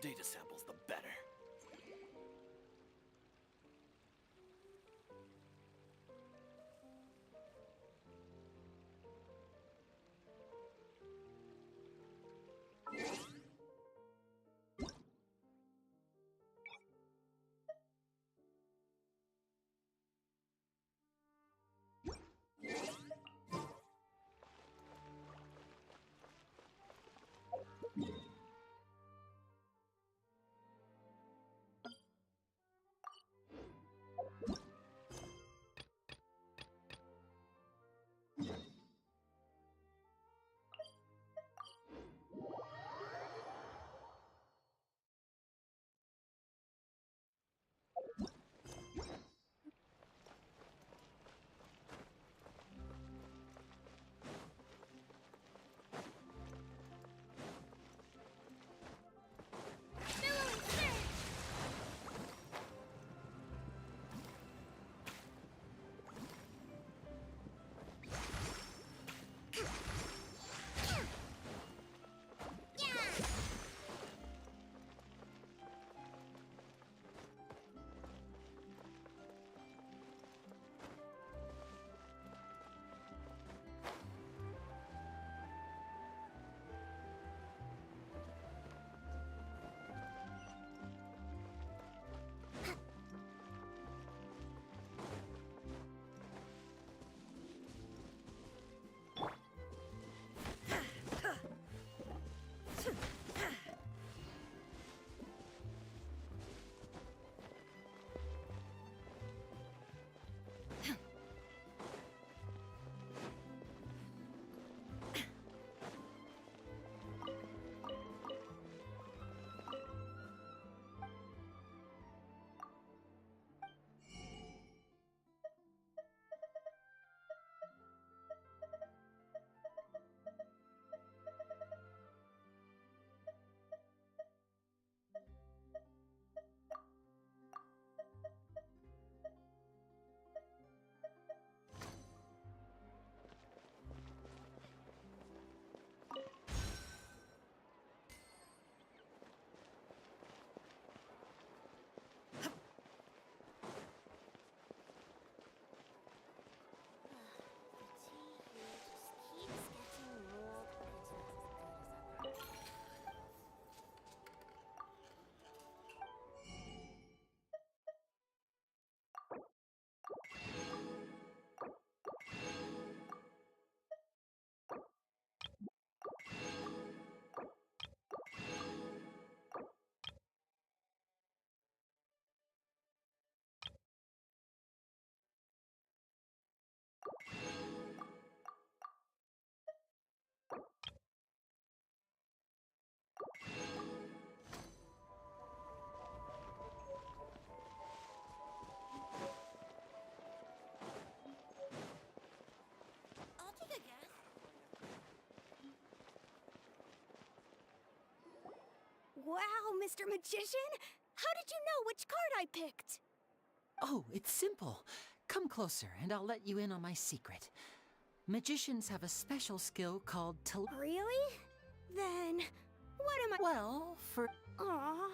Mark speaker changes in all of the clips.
Speaker 1: data samples, the better.
Speaker 2: I'll take a guess. Wow, Mr. Magician! How did you know which card I picked?
Speaker 3: Oh, it's simple. Come closer and I'll let you in on my secret. Magicians have a special skill called
Speaker 2: Really? Then, what am I—
Speaker 3: Well, for...
Speaker 2: Aww.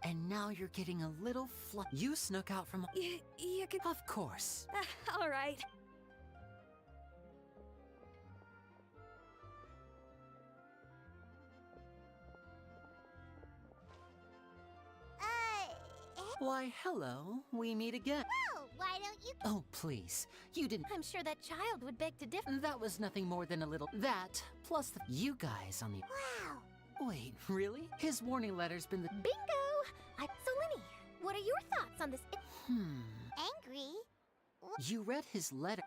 Speaker 3: And now you're getting a little You snuck out from...
Speaker 2: You can—
Speaker 3: Of course.
Speaker 2: All right.
Speaker 3: Why, hello. We meet again.
Speaker 4: Oh, why don't you—
Speaker 3: Oh, please. You didn't...
Speaker 4: I'm sure that child would beg to differ.
Speaker 3: That was nothing more than a little... That, plus you guys on the...
Speaker 4: Wow.
Speaker 3: Wait, really? His warning letter's been the...
Speaker 4: Bingo! So, Lenny, what are your thoughts on this?
Speaker 5: Angry?
Speaker 3: You read his letter.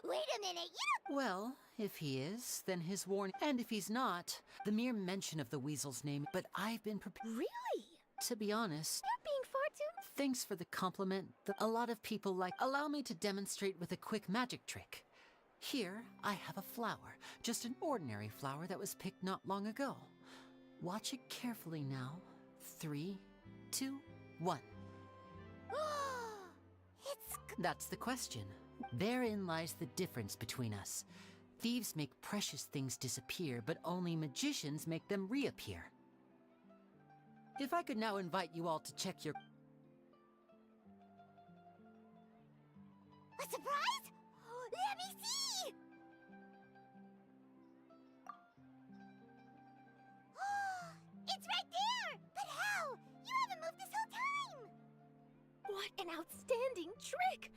Speaker 5: Wait a minute, you
Speaker 3: Well, if he is, then his warning... And if he's not, the mere mention of the weasel's name... But I've been prepared...
Speaker 2: Really?
Speaker 3: To be honest...
Speaker 4: You're being far too—
Speaker 3: Thanks for the compliment. A lot of people like... Allow me to demonstrate with a quick magic trick. Here, I have a flower. Just an ordinary flower that was picked not long ago. Watch it carefully now. 3, 2, 1.
Speaker 5: It's
Speaker 3: That's the question. Therein lies the difference between us. Thieves make precious things disappear, but only magicians make them reappear. If I could now invite you all to check your...
Speaker 5: A surprise? Let me see! It's right there! But how? You haven't moved this whole time!
Speaker 4: What an outstanding trick!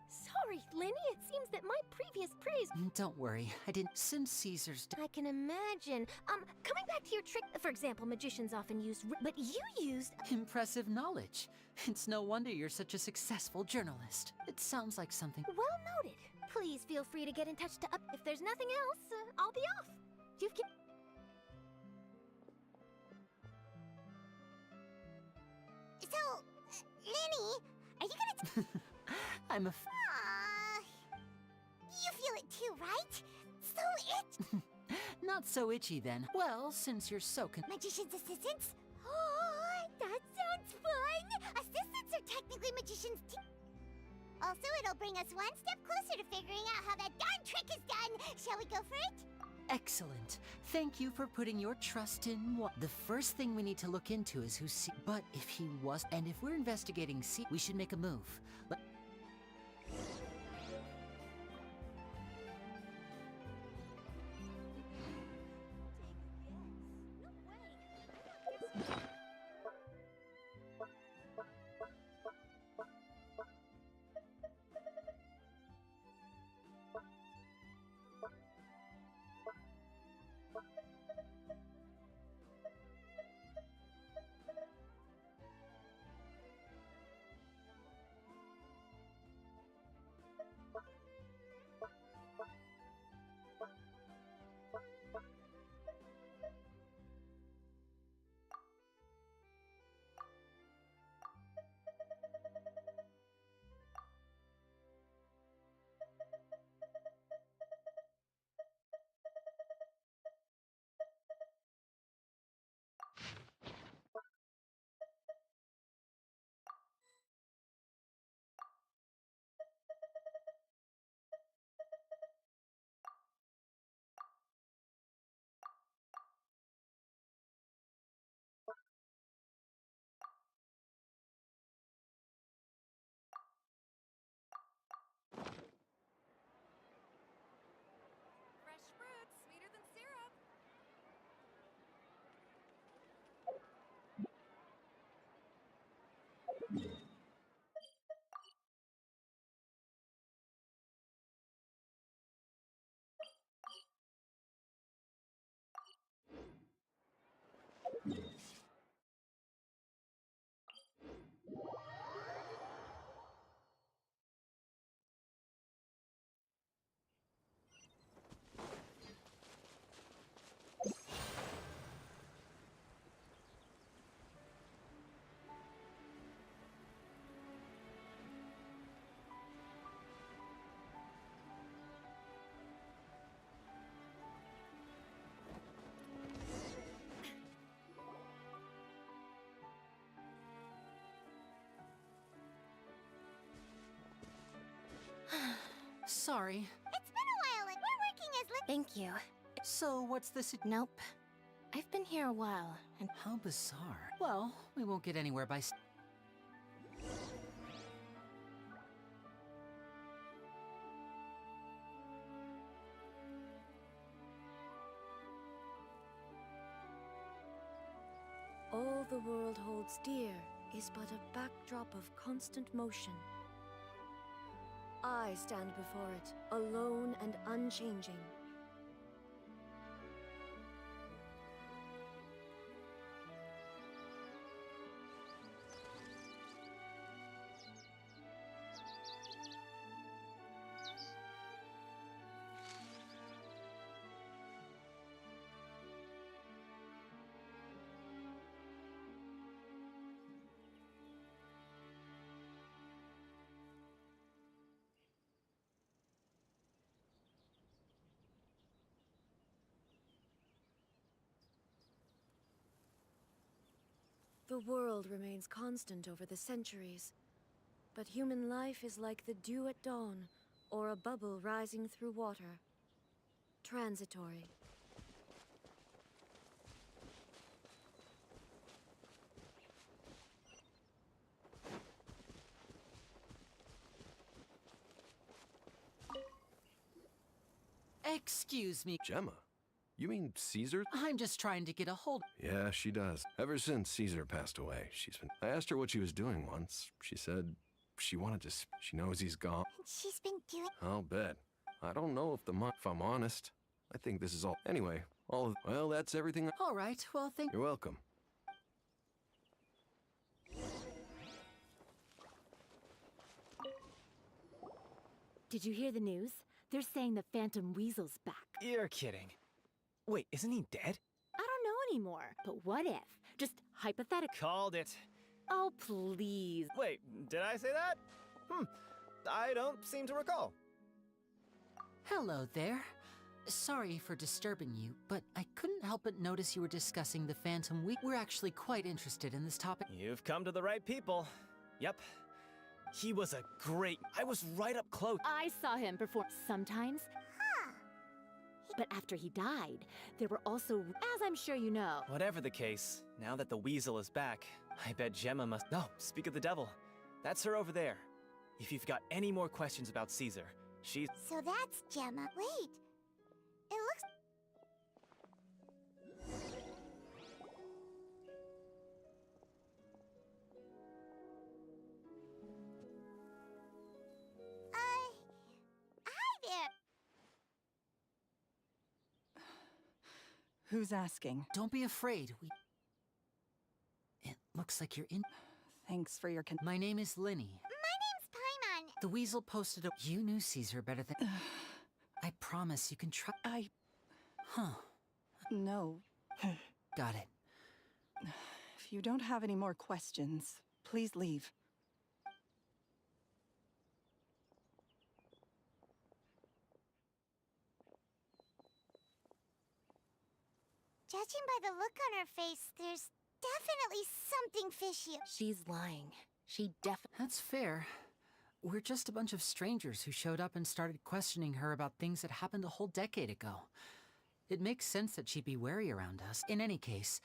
Speaker 4: Sorry, Lenny, it seems that my previous praise...
Speaker 3: Don't worry, I didn't... Since Caesar's...
Speaker 4: I can imagine. Coming back to your trick, for example, magicians often use... But you used...
Speaker 3: Impressive knowledge. It's no wonder you're such a successful journalist. It sounds like something...
Speaker 4: Well noted. Please feel free to get in touch to up... If there's nothing else, I'll be off. You've...
Speaker 5: So, Lenny, are you gonna...
Speaker 3: I'm a...
Speaker 5: You feel it too, right? So itchy.
Speaker 3: Not so itchy then. Well, since you're so
Speaker 5: Magician's assistants? Oh, that sounds fun! Assistants are technically magicians too. Also, it'll bring us one step closer to figuring out how that darn trick is done. Shall we go for it?
Speaker 3: Excellent. Thank you for putting your trust in what... The first thing we need to look into is who C... But if he was... And if we're investigating C... We should make a move.
Speaker 2: Fresh fruit, sweeter than syrup.
Speaker 3: Sorry.
Speaker 5: It's been a while and we're working as
Speaker 4: Thank you.
Speaker 3: So, what's the...
Speaker 4: Nope. I've been here a while, and...
Speaker 3: How bizarre. Well, we won't get anywhere by...
Speaker 1: All the world holds dear is but a backdrop of constant motion. I stand before it, alone and unchanging. The world remains constant over the centuries, but human life is like the dew at dawn, or a bubble rising through water. transitory.
Speaker 3: Excuse me.
Speaker 6: Gemma? You mean Caesar?
Speaker 3: I'm just trying to get a hold.
Speaker 6: Yeah, she does. Ever since Caesar passed away, she's been... I asked her what she was doing once. She said she wanted to... She knows he's gone.
Speaker 5: And she's been doing.
Speaker 6: I'll bet. I don't know if I'm honest. I think this is all... Anyway, all of... Well, that's everything.
Speaker 3: All right, well, thank...
Speaker 6: You're welcome.
Speaker 7: Did you hear the news? They're saying the Phantom Weasel's back.
Speaker 8: You're kidding. Wait, isn't he dead?
Speaker 7: I don't know anymore, but what if? Just hypothetical.
Speaker 8: Called it.
Speaker 7: Oh, please.
Speaker 8: Wait, did I say that? I don't seem to recall.
Speaker 3: Hello there. Sorry for disturbing you, but I couldn't help but notice you were discussing the Phantom Week. We're actually quite interested in this topic.
Speaker 8: You've come to the right people. Yep. He was a great... I was right up close.
Speaker 7: I saw him perform sometimes. But after he died, there were also, as I'm sure you know.
Speaker 8: Whatever the case, now that the weasel is back, I bet Gemma must... No, speak of the devil. That's her over there. If you've got any more questions about Caesar, she's...
Speaker 5: So that's Gemma. Wait. It looks. Hi there.
Speaker 9: Who's asking?
Speaker 3: Don't be afraid. It looks like you're in...
Speaker 9: Thanks for your
Speaker 3: My name is Linny.
Speaker 5: My name's Paimon.
Speaker 3: The weasel posted a... You knew Caesar better than... I promise you can trust... Huh.
Speaker 9: No.
Speaker 3: Got it.
Speaker 9: If you don't have any more questions, please leave.
Speaker 5: Judging by the look on her face, there's definitely something fishy.
Speaker 7: She's lying. She definitely...
Speaker 3: That's fair. We're just a bunch of strangers who showed up and started questioning her about things that happened a whole decade ago. It makes sense that she'd be wary around us. In any case,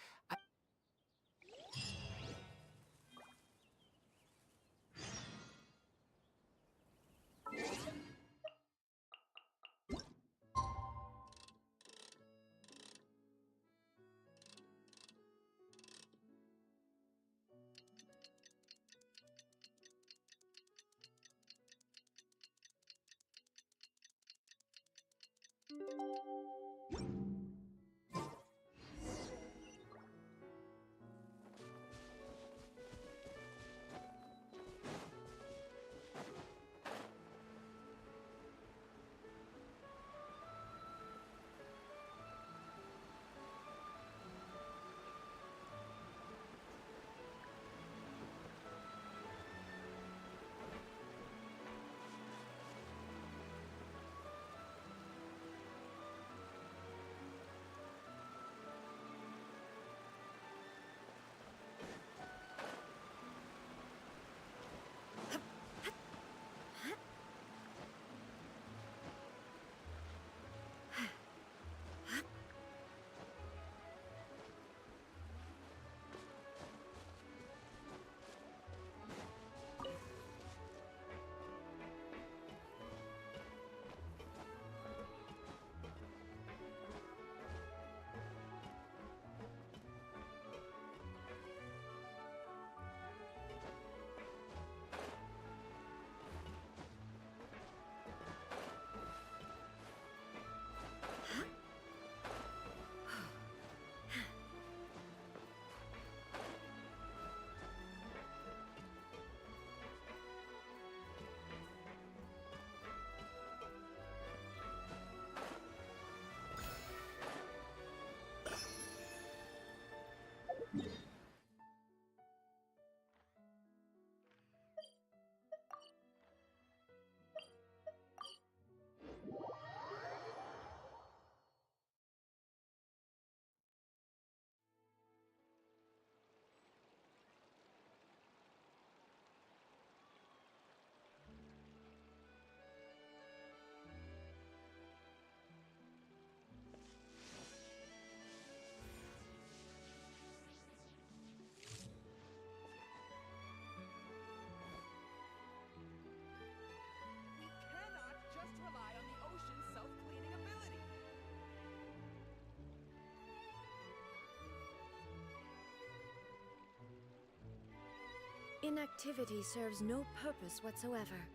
Speaker 1: inactivity serves no purpose whatsoever.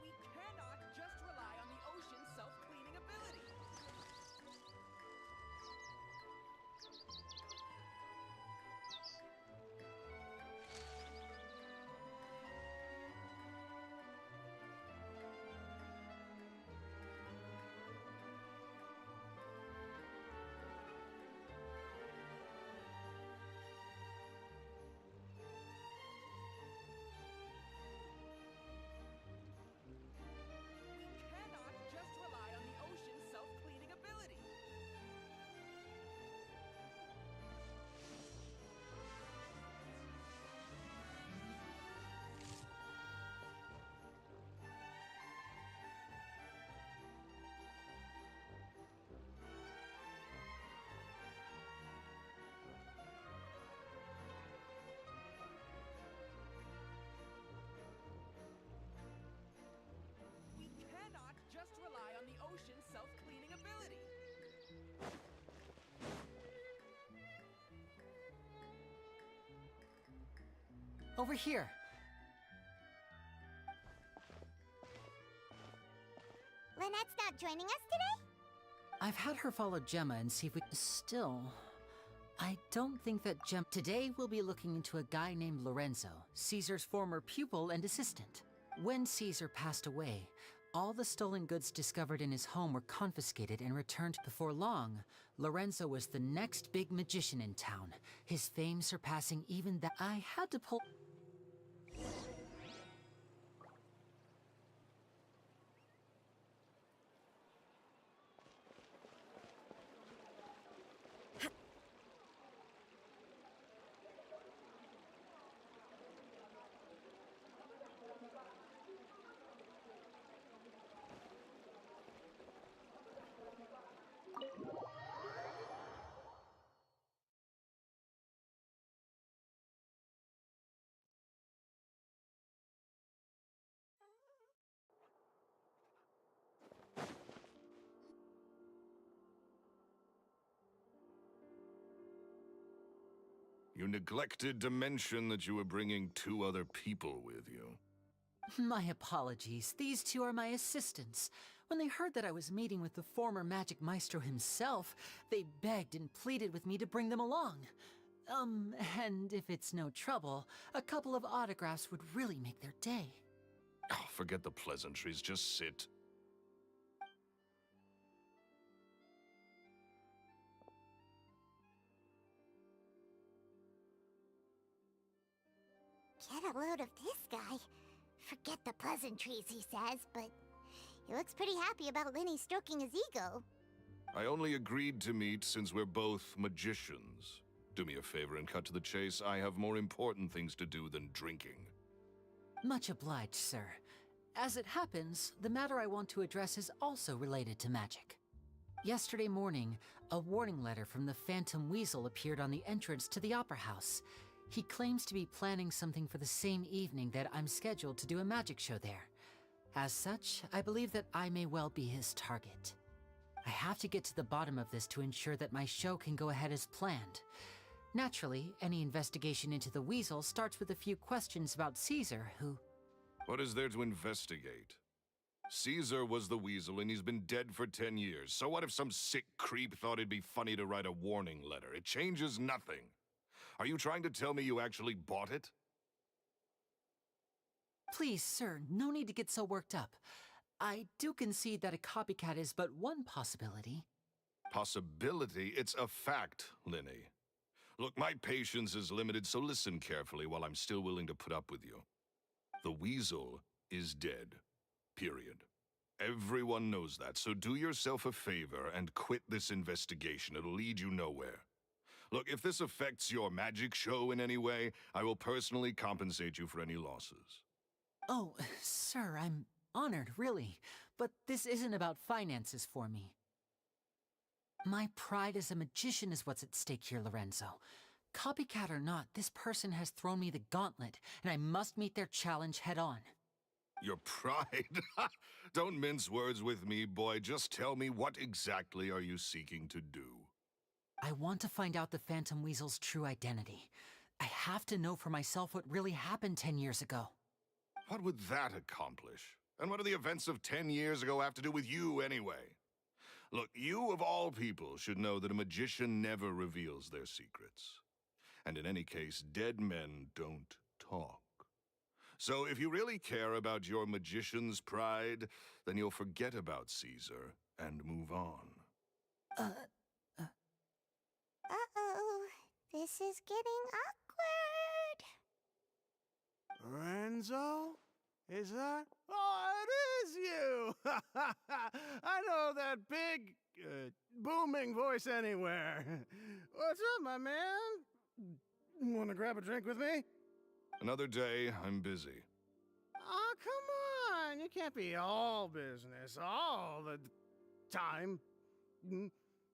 Speaker 10: We cannot just rely on the ocean's self-cleaning ability. We cannot just rely on the ocean's self-cleaning ability. We cannot just rely on the ocean's self-cleaning ability.
Speaker 3: Over here.
Speaker 5: Lynette's not joining us today?
Speaker 3: I've had her follow Gemma and see if we... Still, I don't think that Today we'll be looking into a guy named Lorenzo, Caesar's former pupil and assistant. When Caesar passed away, all the stolen goods discovered in his home were confiscated and returned. Before long, Lorenzo was the next big magician in town, his fame surpassing even that. I had to pull...
Speaker 11: You neglected to mention that you were bringing 2 other people with you.
Speaker 3: My apologies. These 2 are my assistants. When they heard that I was meeting with the former magic maestro himself, they begged and pleaded with me to bring them along. And if it's no trouble, a couple of autographs would really make their day.
Speaker 11: Oh, forget the pleasantries, just sit.
Speaker 5: Get a load of this guy. Forget the pleasantries, he says, but he looks pretty happy about Linny stroking his ego.
Speaker 11: I only agreed to meet since we're both magicians. Do me a favor and cut to the chase. I have more important things to do than drinking.
Speaker 3: Much obliged, sir. As it happens, the matter I want to address is also related to magic. Yesterday morning, a warning letter from the Phantom Weasel appeared on the entrance to the Opera House. He claims to be planning something for the same evening that I'm scheduled to do a magic show there. As such, I believe that I may well be his target. I have to get to the bottom of this to ensure that my show can go ahead as planned. Naturally, any investigation into the Weasel starts with a few questions about Caesar, who...
Speaker 11: What is there to investigate? Caesar was the Weasel and he's been dead for 10 years. So what if some sick creep thought it'd be funny to write a warning letter? It changes nothing. Are you trying to tell me you actually bought it?
Speaker 3: Please, sir, no need to get so worked up. I do concede that a copycat is but one possibility.
Speaker 11: Possibility? It's a fact, Linny. Look, my patience is limited, so listen carefully while I'm still willing to put up with you. The Weasel is dead. Period. Everyone knows that, so do yourself a favor and quit this investigation. It'll lead you nowhere. Look, if this affects your magic show in any way, I will personally compensate you for any losses.
Speaker 3: Oh, sir, I'm honored, really. But this isn't about finances for me. My pride as a magician is what's at stake here, Lorenzo. Copycat or not, this person has thrown me the gauntlet, and I must meet their challenge head on.
Speaker 11: Your pride? Don't mince words with me, boy. Just tell me, what exactly are you seeking to do?
Speaker 3: I want to find out the Phantom Weasel's true identity. I have to know for myself what really happened 10 years ago.
Speaker 11: What would that accomplish? And what do the events of 10 years ago have to do with you, anyway? Look, you of all people should know that a magician never reveals their secrets. And in any case, dead men don't talk. So if you really care about your magician's pride, then you'll forget about Caesar and move on.
Speaker 5: Uh-oh. This is getting awkward.
Speaker 12: Renzo? Is that? Oh, it is you! I know that big, booming voice anywhere. What's up, my man? Wanna grab a drink with me?
Speaker 11: Another day, I'm busy.
Speaker 12: Oh, come on! You can't be all business all the time.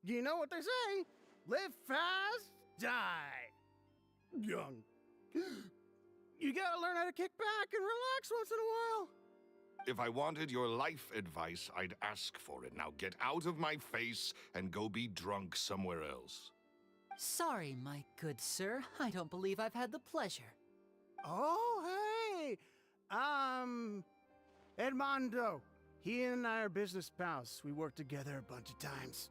Speaker 12: You know what they say? Live fast, die young. You gotta learn how to kick back and relax once in a while.
Speaker 11: If I wanted your life advice, I'd ask for it. Now get out of my face and go be drunk somewhere else.
Speaker 3: Sorry, my good sir. I don't believe I've had the pleasure.
Speaker 12: Oh, hey! Edmondo. He and I are business pals. We worked together a bunch of times.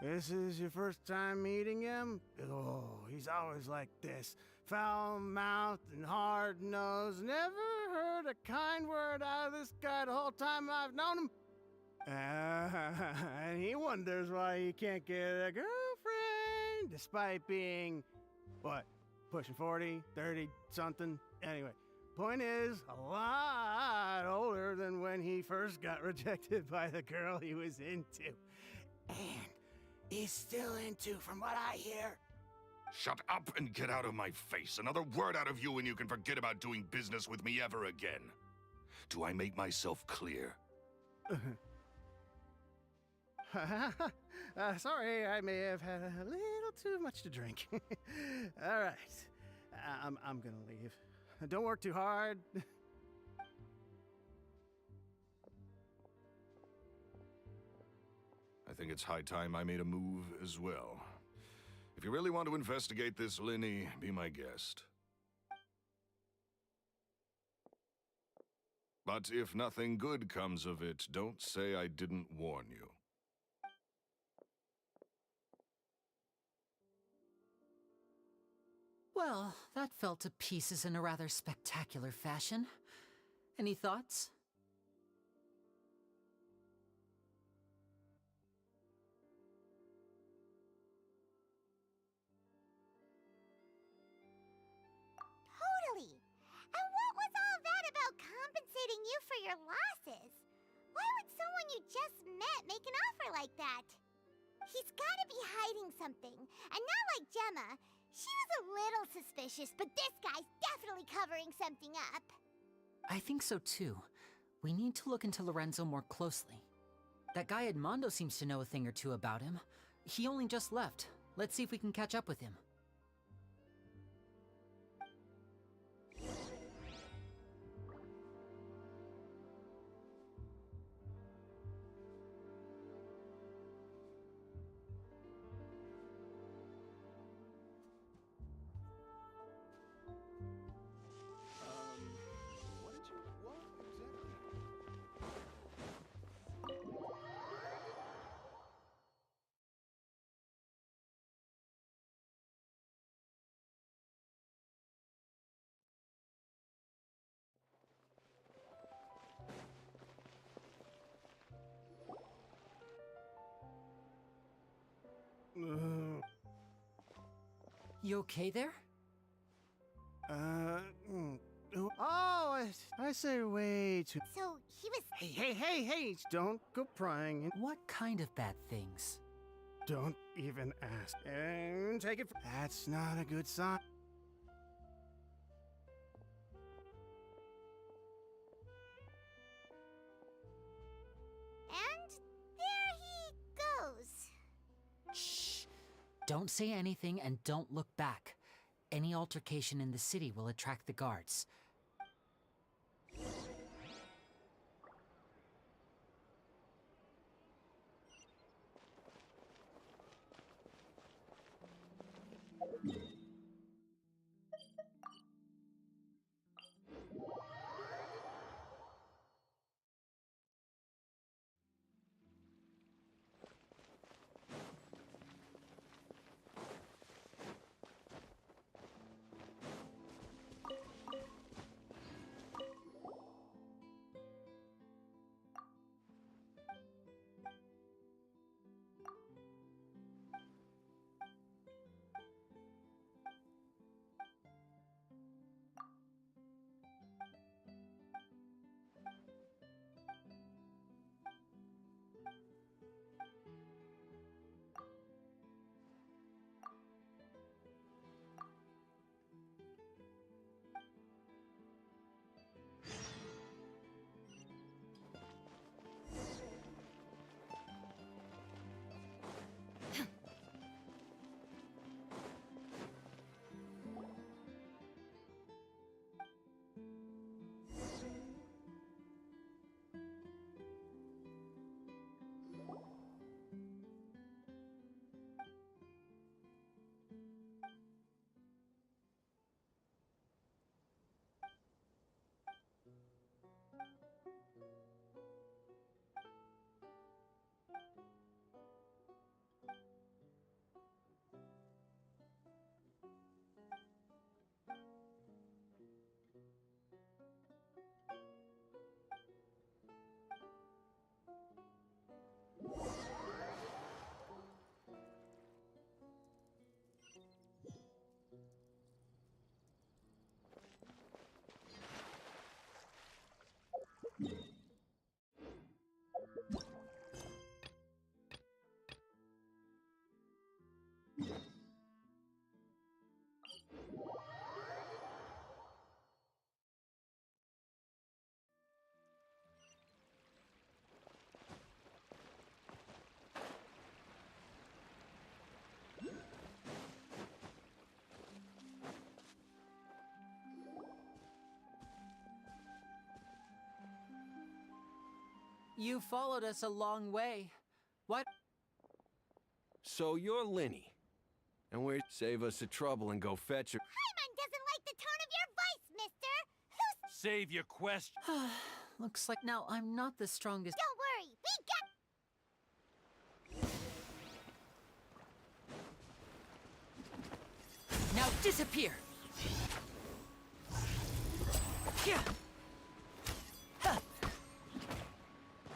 Speaker 12: This is your first time meeting him? Oh, he's always like this. Foul-mouthed and hard-nosed. Never heard a kind word out of this guy the whole time I've known him. And he wonders why he can't get a girlfriend, despite being, what, pushing 40, 30, something? Anyway, point is, a lot older than when he first got rejected by the girl he was into. And he's still into, from what I hear.
Speaker 11: Shut up and get out of my face. Another word out of you and you can forget about doing business with me ever again. Do I make myself clear?
Speaker 12: Sorry, I may have had a little too much to drink. All right, I'm gonna leave. Don't work too hard.
Speaker 11: I think it's high time I made a move as well. If you really want to investigate this, Linny, be my guest. But if nothing good comes of it, don't say I didn't warn you.
Speaker 3: Well, that fell to pieces in a rather spectacular fashion. Any thoughts?
Speaker 5: Totally. And what was all that about compensating you for your losses? Why would someone you just met make an offer like that? He's gotta be hiding something. And not like Gemma. She was a little suspicious, but this guy's definitely covering something up.
Speaker 3: I think so too. We need to look into Lorenzo more closely. That guy Edmondo seems to know a thing or two about him. He only just left. Let's see if we can catch up with him.
Speaker 12: What did you... What exactly?
Speaker 3: You okay there?
Speaker 12: Oh, I say way too...
Speaker 5: So, he was...
Speaker 12: Hey, don't go prying.
Speaker 3: What kind of bad things?
Speaker 12: Don't even ask. And take it... That's not a good sign.
Speaker 5: And there he goes.
Speaker 3: Shh! Don't say anything and don't look back. Any altercation in the city will attract the guards. You followed us a long way. What?
Speaker 6: So you're Linny. And we're save us the trouble and go fetch her.
Speaker 5: Paimon doesn't like the tone of your voice, mister! Who's...
Speaker 13: Save your question.
Speaker 3: Looks like now I'm not the strongest.
Speaker 5: Don't worry, we got...
Speaker 3: Now disappear! Yeah. Huh.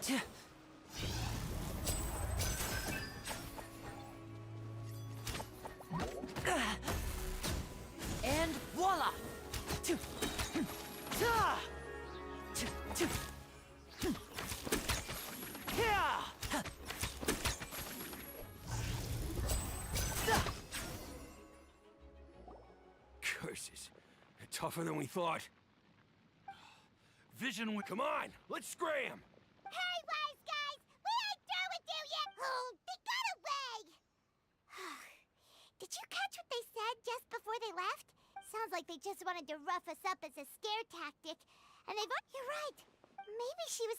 Speaker 3: Tch. And voila! Tch. Ta. Tch. Tch. Yeah. Huh.
Speaker 6: Curses. They're tougher than we thought.
Speaker 13: Vision,
Speaker 6: Come on, let's scram!
Speaker 5: Hey, wise guys! We ain't through with you yet! Oh, they got away! Did you catch what they said just before they left? Sounds like they just wanted to rough us up as a scare tactic. And they've... You're right. Maybe she was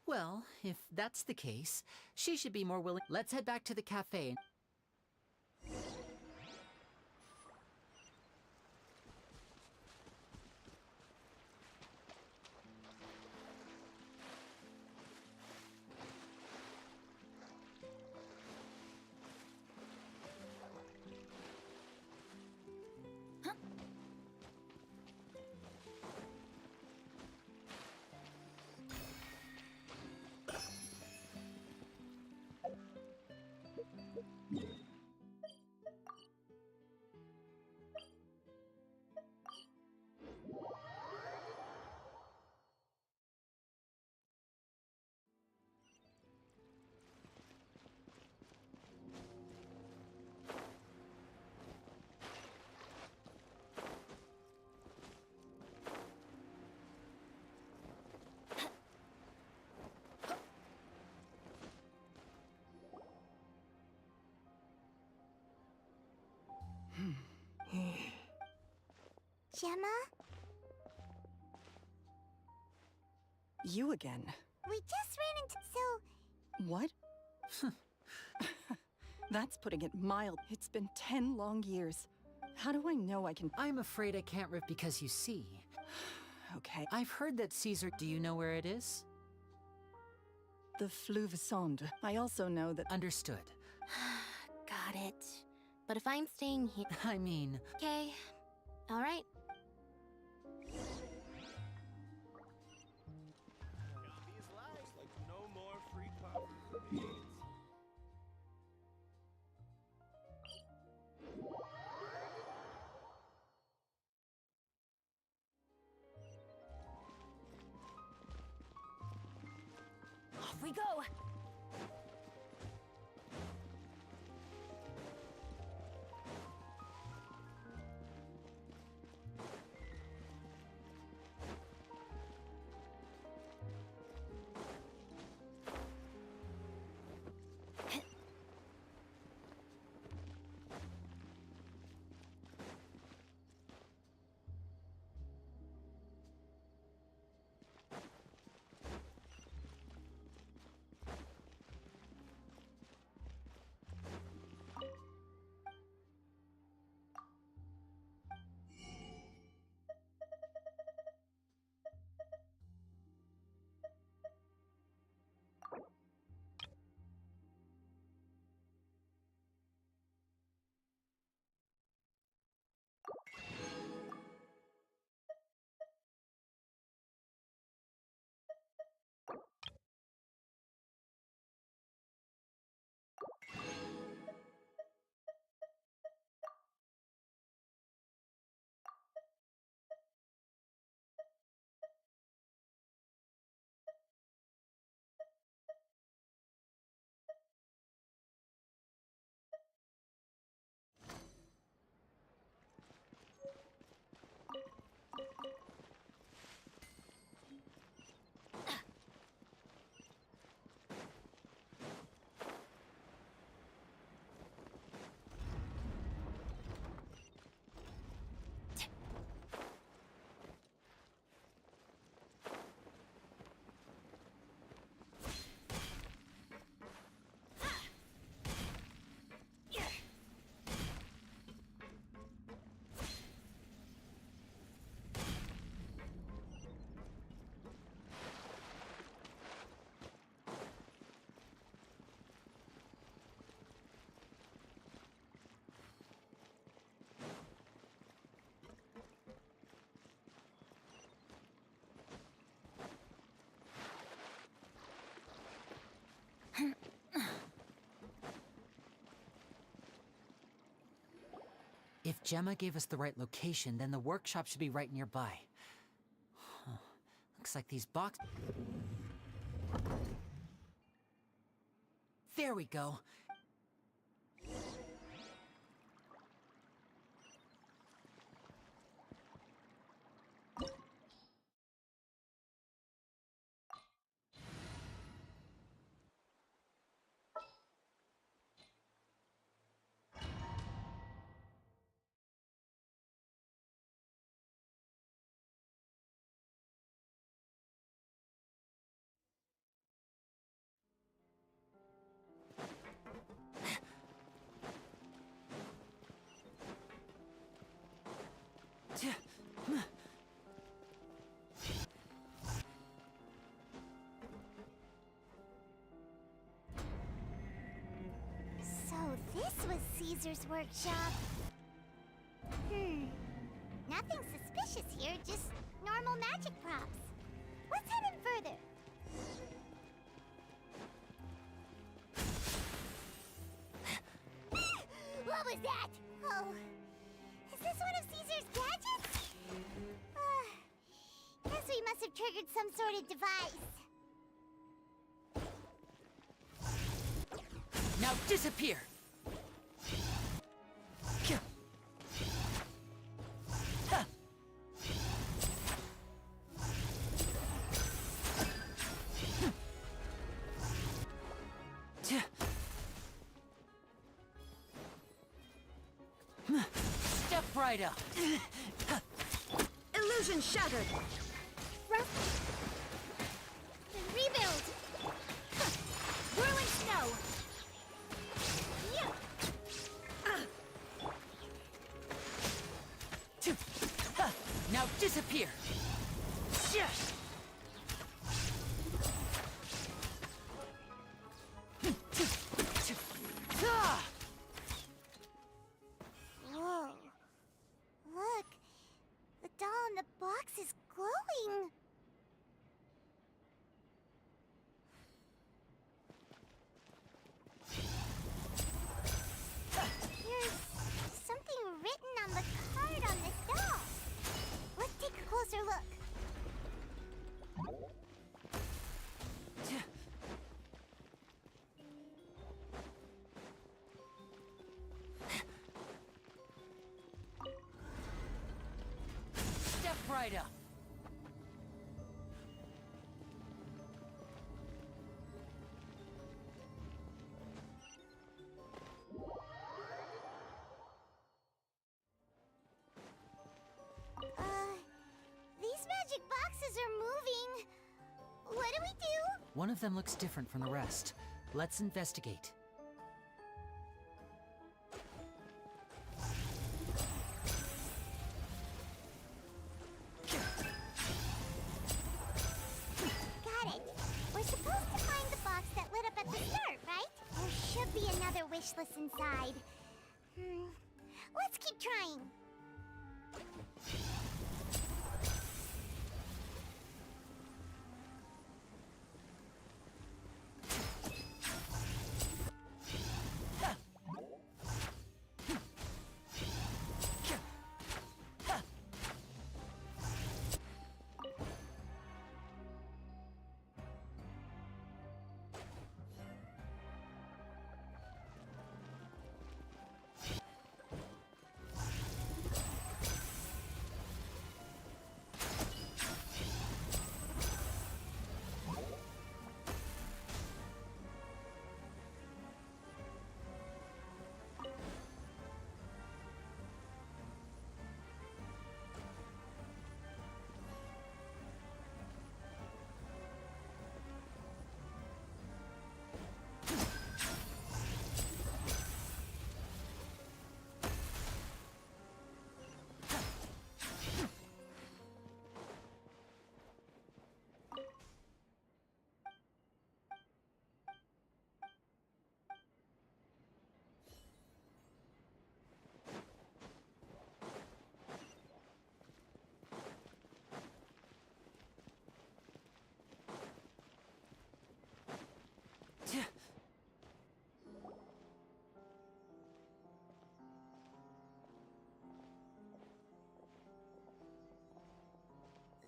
Speaker 3: Well, if that's the case, she should be more willing. Let's head back to the cafe.
Speaker 5: Gemma?
Speaker 9: You again.
Speaker 5: We just ran into... So...
Speaker 9: What? That's putting it mild. It's been 10 long years. How do I know I can...
Speaker 3: I'm afraid I can't rip because you see.
Speaker 9: Okay.
Speaker 3: I've heard that Caesar... Do you know where it is?
Speaker 9: The Fleuve Sonde. I also know that...
Speaker 3: Understood.
Speaker 4: Got it. But if I'm staying here...
Speaker 3: I mean...
Speaker 4: Okay. All right.
Speaker 1: Off we go!
Speaker 3: If Gemma gave us the right location, then the workshop should be right nearby. Huh. Looks like these boxes... There we go.
Speaker 5: So this was Caesar's workshop. Nothing suspicious here, just normal magic props. Let's head in further. What was that? Oh, is this one of Caesar's gadgets? Guess we must have triggered some sort of device.
Speaker 3: Now disappear! Step right up.
Speaker 1: Illusion shattered!
Speaker 5: Rebuild! Whirling snow!
Speaker 3: Now disappear!
Speaker 5: Whoa. Look. The doll in the box is glowing. There's something written on the card on this doll. Let's take a closer look.
Speaker 3: Step right up!
Speaker 5: These magic boxes are moving. What do we do?
Speaker 3: One of them looks different from the rest. Let's investigate.
Speaker 5: Got it. We're supposed to find the box that lit up at the start, right? There should be another wish list inside. Let's keep trying.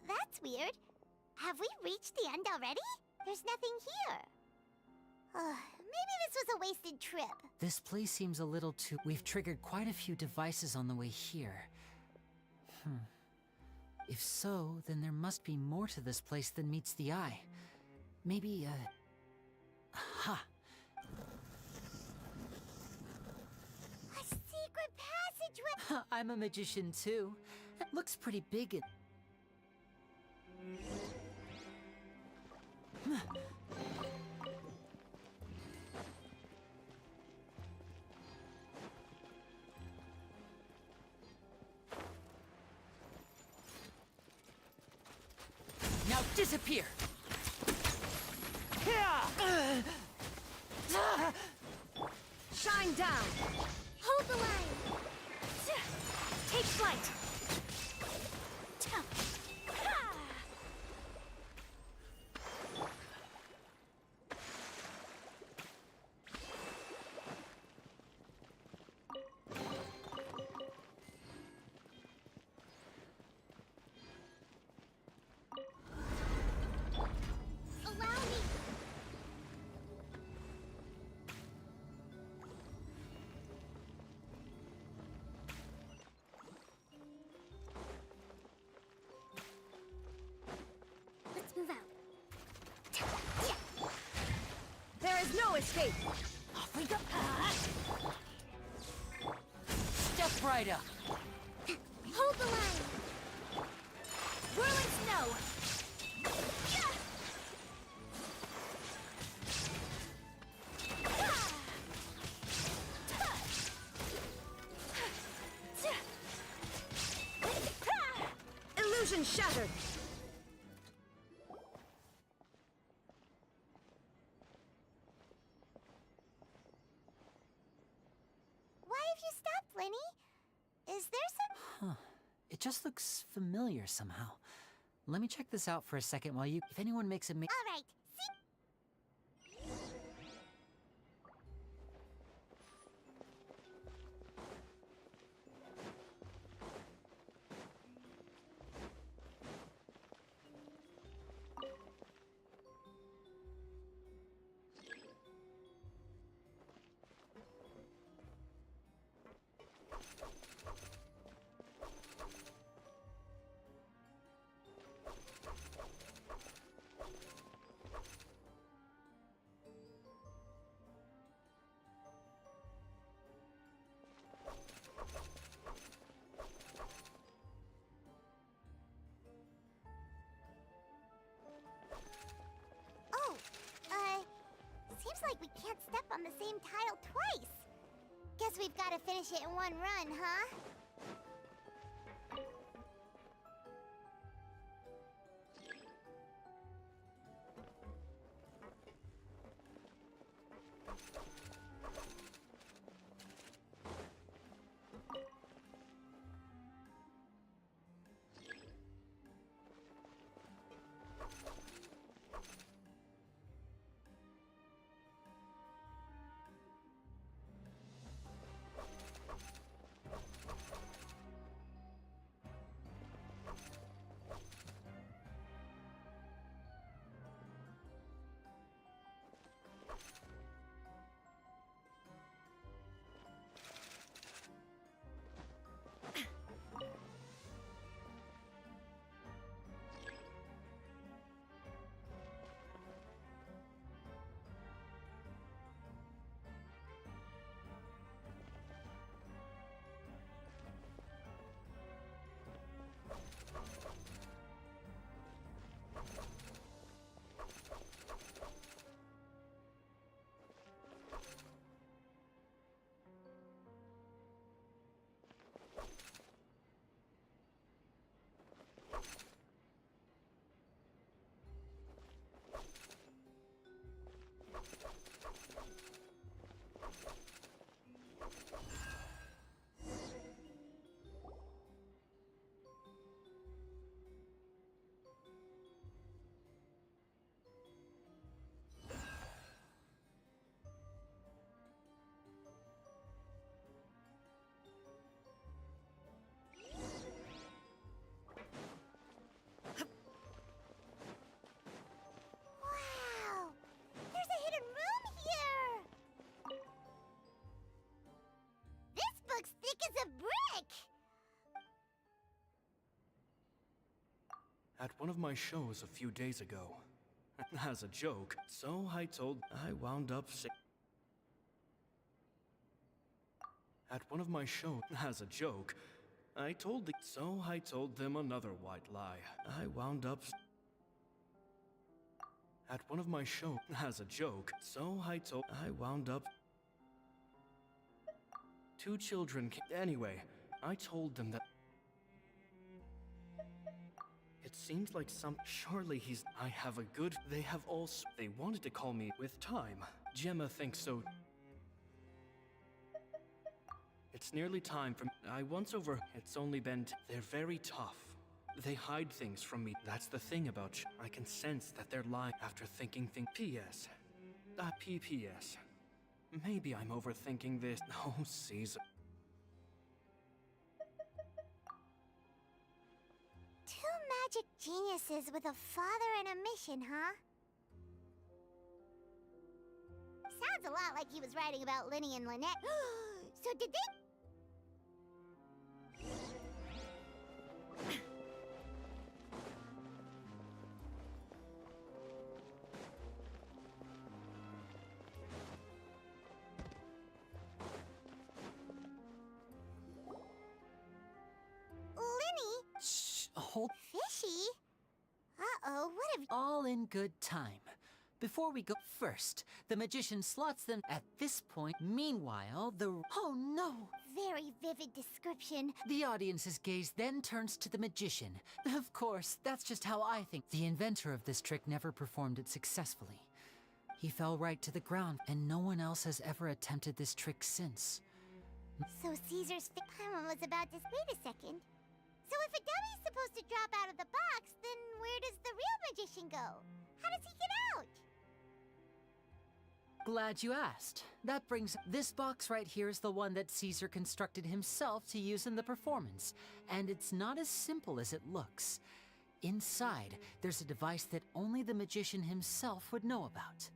Speaker 5: That's weird. Have we reached the end already? There's nothing here. Maybe this was a wasted trip.
Speaker 3: This place seems a little too... We've triggered quite a few devices on the way here. If so, then there must be more to this place than meets the eye. Maybe, aha!
Speaker 5: A secret passageway!
Speaker 3: I'm a magician too. It looks pretty big and... Now disappear!
Speaker 1: Shine down!
Speaker 5: Hold the line!
Speaker 1: Take flight!
Speaker 5: Allow me! Let's move out.
Speaker 1: There is no escape!
Speaker 3: Off we go! Step right up!
Speaker 5: Hold the line!
Speaker 2: go! Illusion shattered!
Speaker 5: Why have you stopped, Linny? Is there some...
Speaker 3: Huh. It just looks familiar somehow. Let me check this out for a second while you... If anyone makes a
Speaker 5: All right. Seems like we can't step on the same tile twice. Guess we've got to finish it in one run, huh? Thick as a brick!
Speaker 13: At one of my shows a few days ago, as a joke, so I wound up At one of my shows, as a joke, I told them another white lie. I wound up At one of my shows, as a joke, so I wound up Two children Anyway, I told them that it seems like surely I have a good... They have also... They wanted to call me with time. Gemma thinks so. It's nearly time for... It's only been... They're very tough. They hide things from me. That's the thing about I can sense that they're lying after thinking P.S. P.P.S. Maybe I'm overthinking this. Oh, Caesar.
Speaker 5: Two magic geniuses with a father and a mission, huh? Sounds a lot like he was writing about Linny and Lynette. So did they...
Speaker 3: Shh, hold...
Speaker 5: Fishy? Uh-oh, what have you...
Speaker 3: All in good time. Before we go first, the magician slots them at this point. Meanwhile, Oh no!
Speaker 5: Very vivid description.
Speaker 3: The audience's gaze then turns to the magician. Of course, that's just how I think. The inventor of this trick never performed it successfully. He fell right to the ground, and no one else has ever attempted this trick since.
Speaker 5: So Caesar's Paimon was about to... Wait a second. So if a dummy's supposed to drop out of the box, then where does the real magician go? How does he get out?
Speaker 3: Glad you asked. That brings... This box right here is the one that Caesar constructed himself to use in the performance. And it's not as simple as it looks. Inside, there's a device that only the magician himself would know about.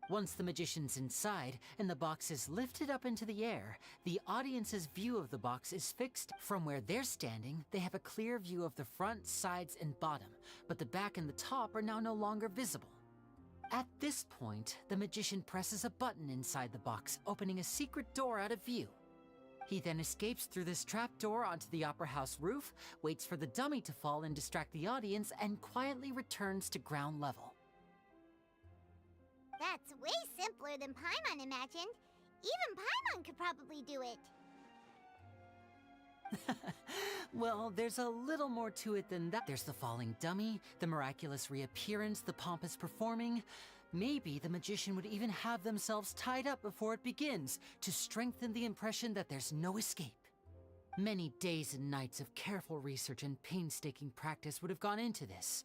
Speaker 3: Once the magician's inside and the box is lifted up into the air, the audience's view of the box is fixed. From where they're standing, they have a clear view of the front, sides, and bottom, but the back and the top are now no longer visible. At this point, the magician presses a button inside the box, opening a secret door out of view. He then escapes through this trapdoor onto the opera house roof, waits for the dummy to fall and distract the audience, and quietly returns to ground level.
Speaker 5: That's way simpler than Paimon imagined. Even Paimon could probably do it.
Speaker 3: Well, there's a little more to it than that. There's the falling dummy, the miraculous reappearance, the pompous performing. Maybe the magician would even have themselves tied up before it begins to strengthen the impression that there's no escape. Many days and nights of careful research and painstaking practice would have gone into this,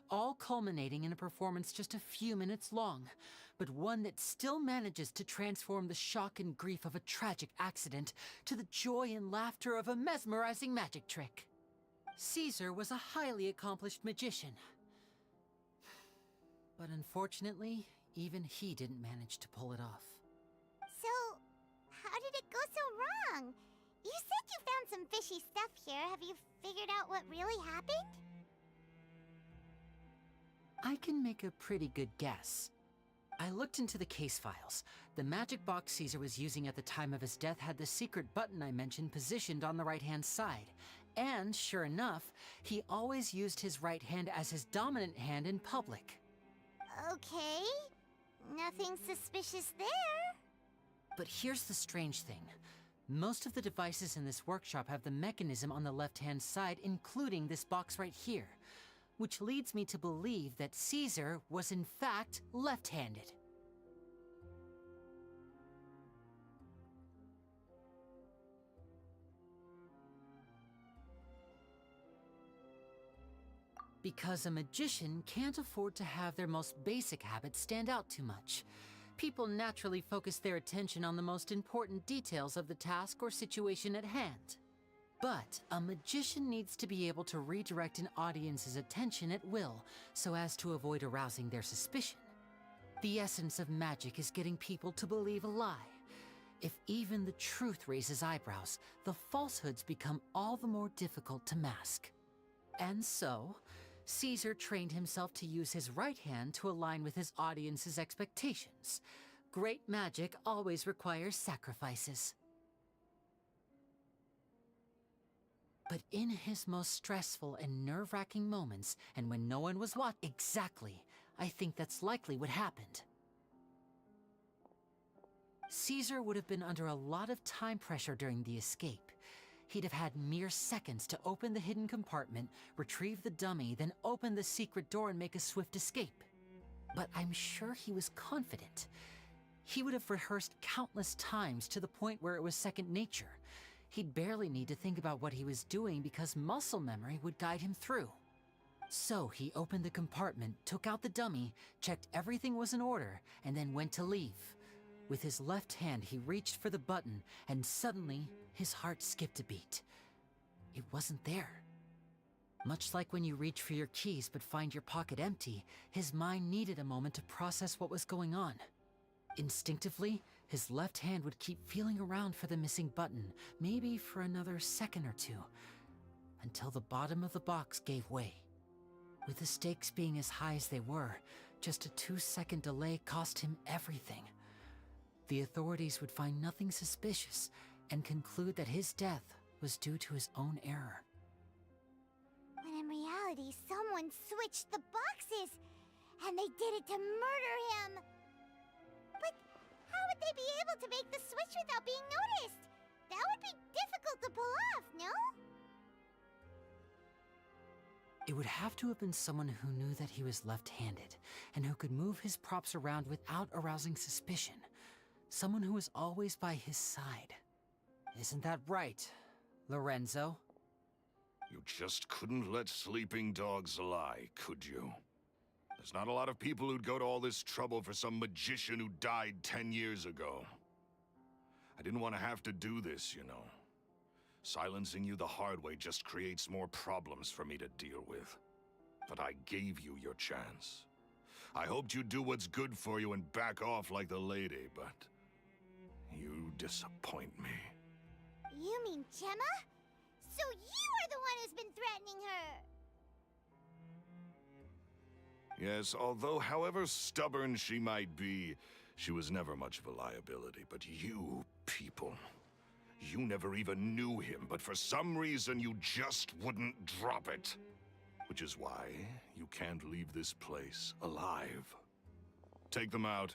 Speaker 3: all culminating in a performance just a few minutes long, but one that still manages to transform the shock and grief of a tragic accident to the joy and laughter of a mesmerizing magic trick. Caesar was a highly accomplished magician. But unfortunately, even he didn't manage to pull it off.
Speaker 5: So, how did it go so wrong? You said you found some fishy stuff here. Have you figured out what really happened?
Speaker 3: I can make a pretty good guess. I looked into the case files. The magic box Caesar was using at the time of his death had the secret button I mentioned positioned on the right-hand side. And, sure enough, he always used his right hand as his dominant hand in public.
Speaker 5: Okay. Nothing suspicious there.
Speaker 3: But here's the strange thing. Most of the devices in this workshop have the mechanism on the left-hand side, including this box right here, which leads me to believe that Caesar was in fact left-handed. Because a magician can't afford to have their most basic habits stand out too much. People naturally focus their attention on the most important details of the task or situation at hand. But a magician needs to be able to redirect an audience's attention at will, so as to avoid arousing their suspicion. The essence of magic is getting people to believe a lie. If even the truth raises eyebrows, the falsehoods become all the more difficult to mask. And so, Caesar trained himself to use his right hand to align with his audience's expectations. Great magic always requires sacrifices. But in his most stressful and nerve-wracking moments, and when no one was watching, exactly, I think that's likely what happened. Caesar would have been under a lot of time pressure during the escape. He'd have had mere seconds to open the hidden compartment, retrieve the dummy, then open the secret door and make a swift escape. But I'm sure he was confident. He would have rehearsed countless times to the point where it was second nature. He'd barely need to think about what he was doing because muscle memory would guide him through. So he opened the compartment, took out the dummy, checked everything was in order, and then went to leave. With his left hand, he reached for the button, and suddenly, his heart skipped a beat. It wasn't there. Much like when you reach for your keys but find your pocket empty, his mind needed a moment to process what was going on. Instinctively, his left hand would keep feeling around for the missing button, maybe for another second or two, until the bottom of the box gave way. With the stakes being as high as they were, just a 2-second delay cost him everything. The authorities would find nothing suspicious and conclude that his death was due to his own error.
Speaker 5: When in reality, reality, someone switched the boxes, and they did it to murder him. But how would they be able to make the switch without being noticed? That would be difficult to pull off, no?
Speaker 3: It would have to have been someone who knew that he was left-handed, and who could move his props around without arousing suspicion. Someone who was always by his side. Isn't that right, Lorenzo?
Speaker 11: You just couldn't let sleeping dogs lie, could you? There's not a lot of people who'd go to all this trouble for some magician who died 10 years ago. I didn't want to have to do this, you know. Silencing you the hard way just creates more problems for me to deal with. But I gave you your chance. I hoped you'd do what's good for you and back off like the lady, but you disappoint me.
Speaker 5: You mean Gemma? So you are the one who's been threatening her!
Speaker 11: Yes, although however stubborn she might be, she was never much of a liability. But you people, you never even knew him, but for some reason you just wouldn't drop it. Which is why you can't leave this place alive. Take them out,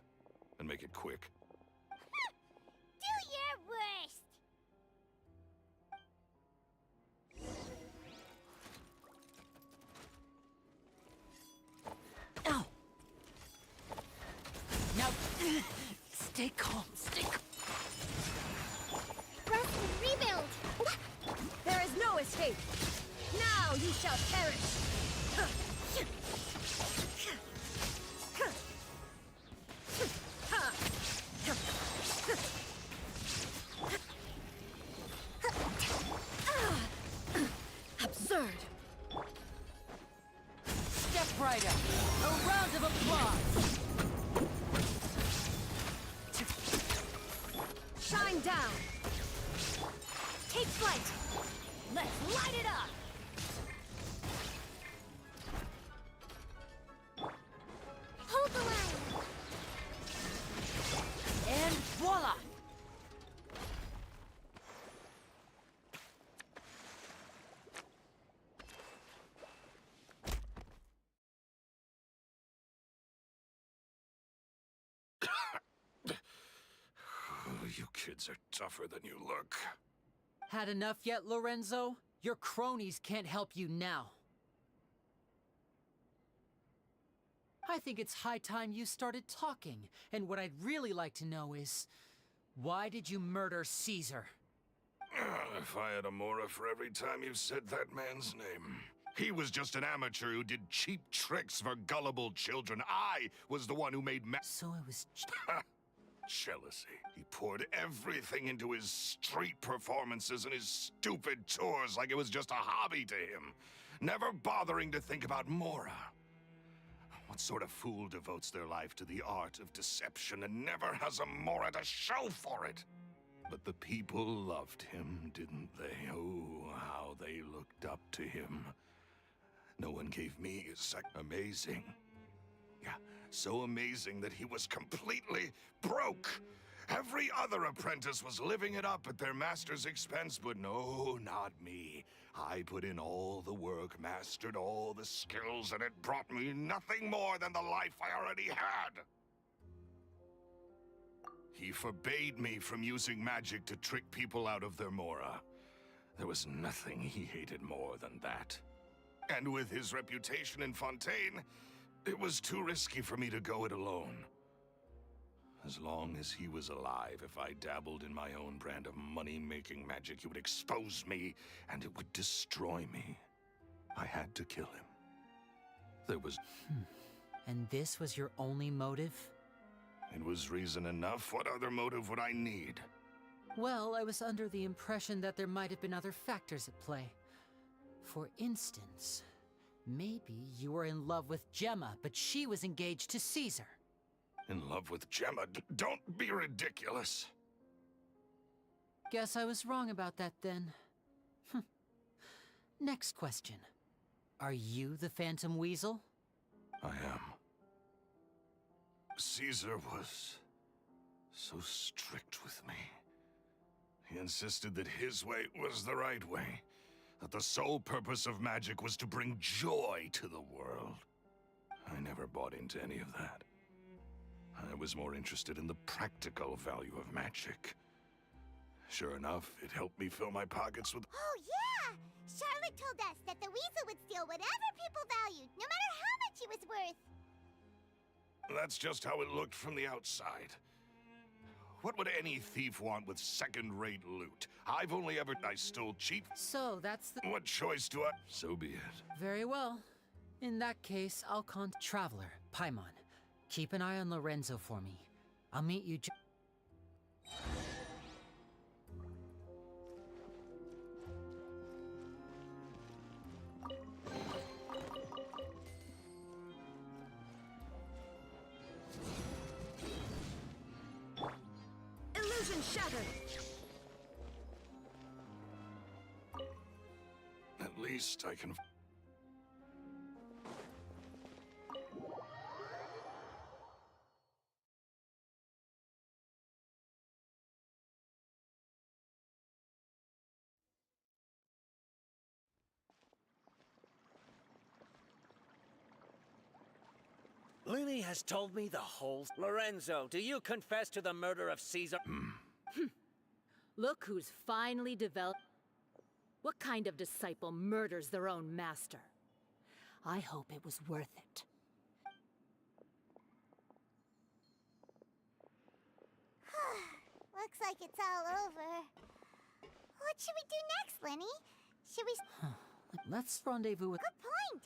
Speaker 11: and make it quick.
Speaker 5: Do your worst!
Speaker 3: Ow! Now, stay calm, stay calm.
Speaker 4: Rest and rebuild!
Speaker 2: There is no escape! Now you shall perish!
Speaker 1: Absurd!
Speaker 3: Step right up. A round of applause.
Speaker 2: Shine down! Take flight! Let's light it up!
Speaker 4: Hold the line!
Speaker 3: And voila!
Speaker 11: You kids are tougher than you look.
Speaker 3: Had enough yet, Lorenzo? Your cronies can't help you now. I think it's high time you started talking, and what I'd really like to know is, why did you murder Caesar?
Speaker 11: If I had a Mora for every time you said that man's name. He was just an amateur who did cheap tricks for gullible children. I was the one who made
Speaker 3: So it was...
Speaker 11: jealousy. He poured everything into his street performances and his stupid tours like it was just a hobby to him, never bothering to think about Mora. What sort of fool devotes their life to the art of deception and never has a Mora to show for it? But the people loved him, didn't they? Oh, how they looked up to him. No one gave me a sec. Amazing. Yeah, so amazing that he was completely broke. Every other apprentice was living it up at their master's expense, but no, not me. I put in all the work, mastered all the skills, and it brought me nothing more than the life I already had. He forbade me from using magic to trick people out of their Mora. There was nothing he hated more than that. And with his reputation in Fontaine, it was too risky for me to go it alone. As long as he was alive, if I dabbled in my own brand of money-making magic, he would expose me, and it would destroy me. I had to kill him. There was...
Speaker 3: And this was your only motive?
Speaker 11: It was reason enough. What other motive would I need?
Speaker 3: Well, I was under the impression that there might have been other factors at play. For instance, maybe you were in love with Gemma, but she was engaged to Caesar.
Speaker 11: In love with Gemma? Don't be ridiculous.
Speaker 3: Guess I was wrong about that then. Next question. Are you the Phantom Weasel?
Speaker 11: I am. Caesar was so strict with me. He insisted that his way was the right way. that the sole purpose of magic was to bring joy to the world. I never bought into any of that. I was more interested in the practical value of magic. Sure enough, it helped me fill my pockets with...
Speaker 5: Oh, yeah! Charlotte told us that the weasel would steal whatever people valued, no matter how much it was worth.
Speaker 11: That's just how it looked from the outside. What would any thief want with second-rate loot? I've only ever... I stole cheap...
Speaker 3: So that's the...
Speaker 11: What choice do I... So be it.
Speaker 3: Very well. In that case, I'll contact Traveler, Paimon. Keep an eye on Lorenzo for me. I'll meet you...
Speaker 2: Illusion shattered!
Speaker 11: At least I can...
Speaker 14: Lini has told me the whole... Lorenzo, do you confess to the murder of Caesar?
Speaker 7: Look who's finally developed. What kind of disciple murders their own master? I hope it was worth it.
Speaker 5: Looks like it's all over. What should we do next, Lenny? Should we...
Speaker 3: Let's rendezvous with...
Speaker 5: Good point!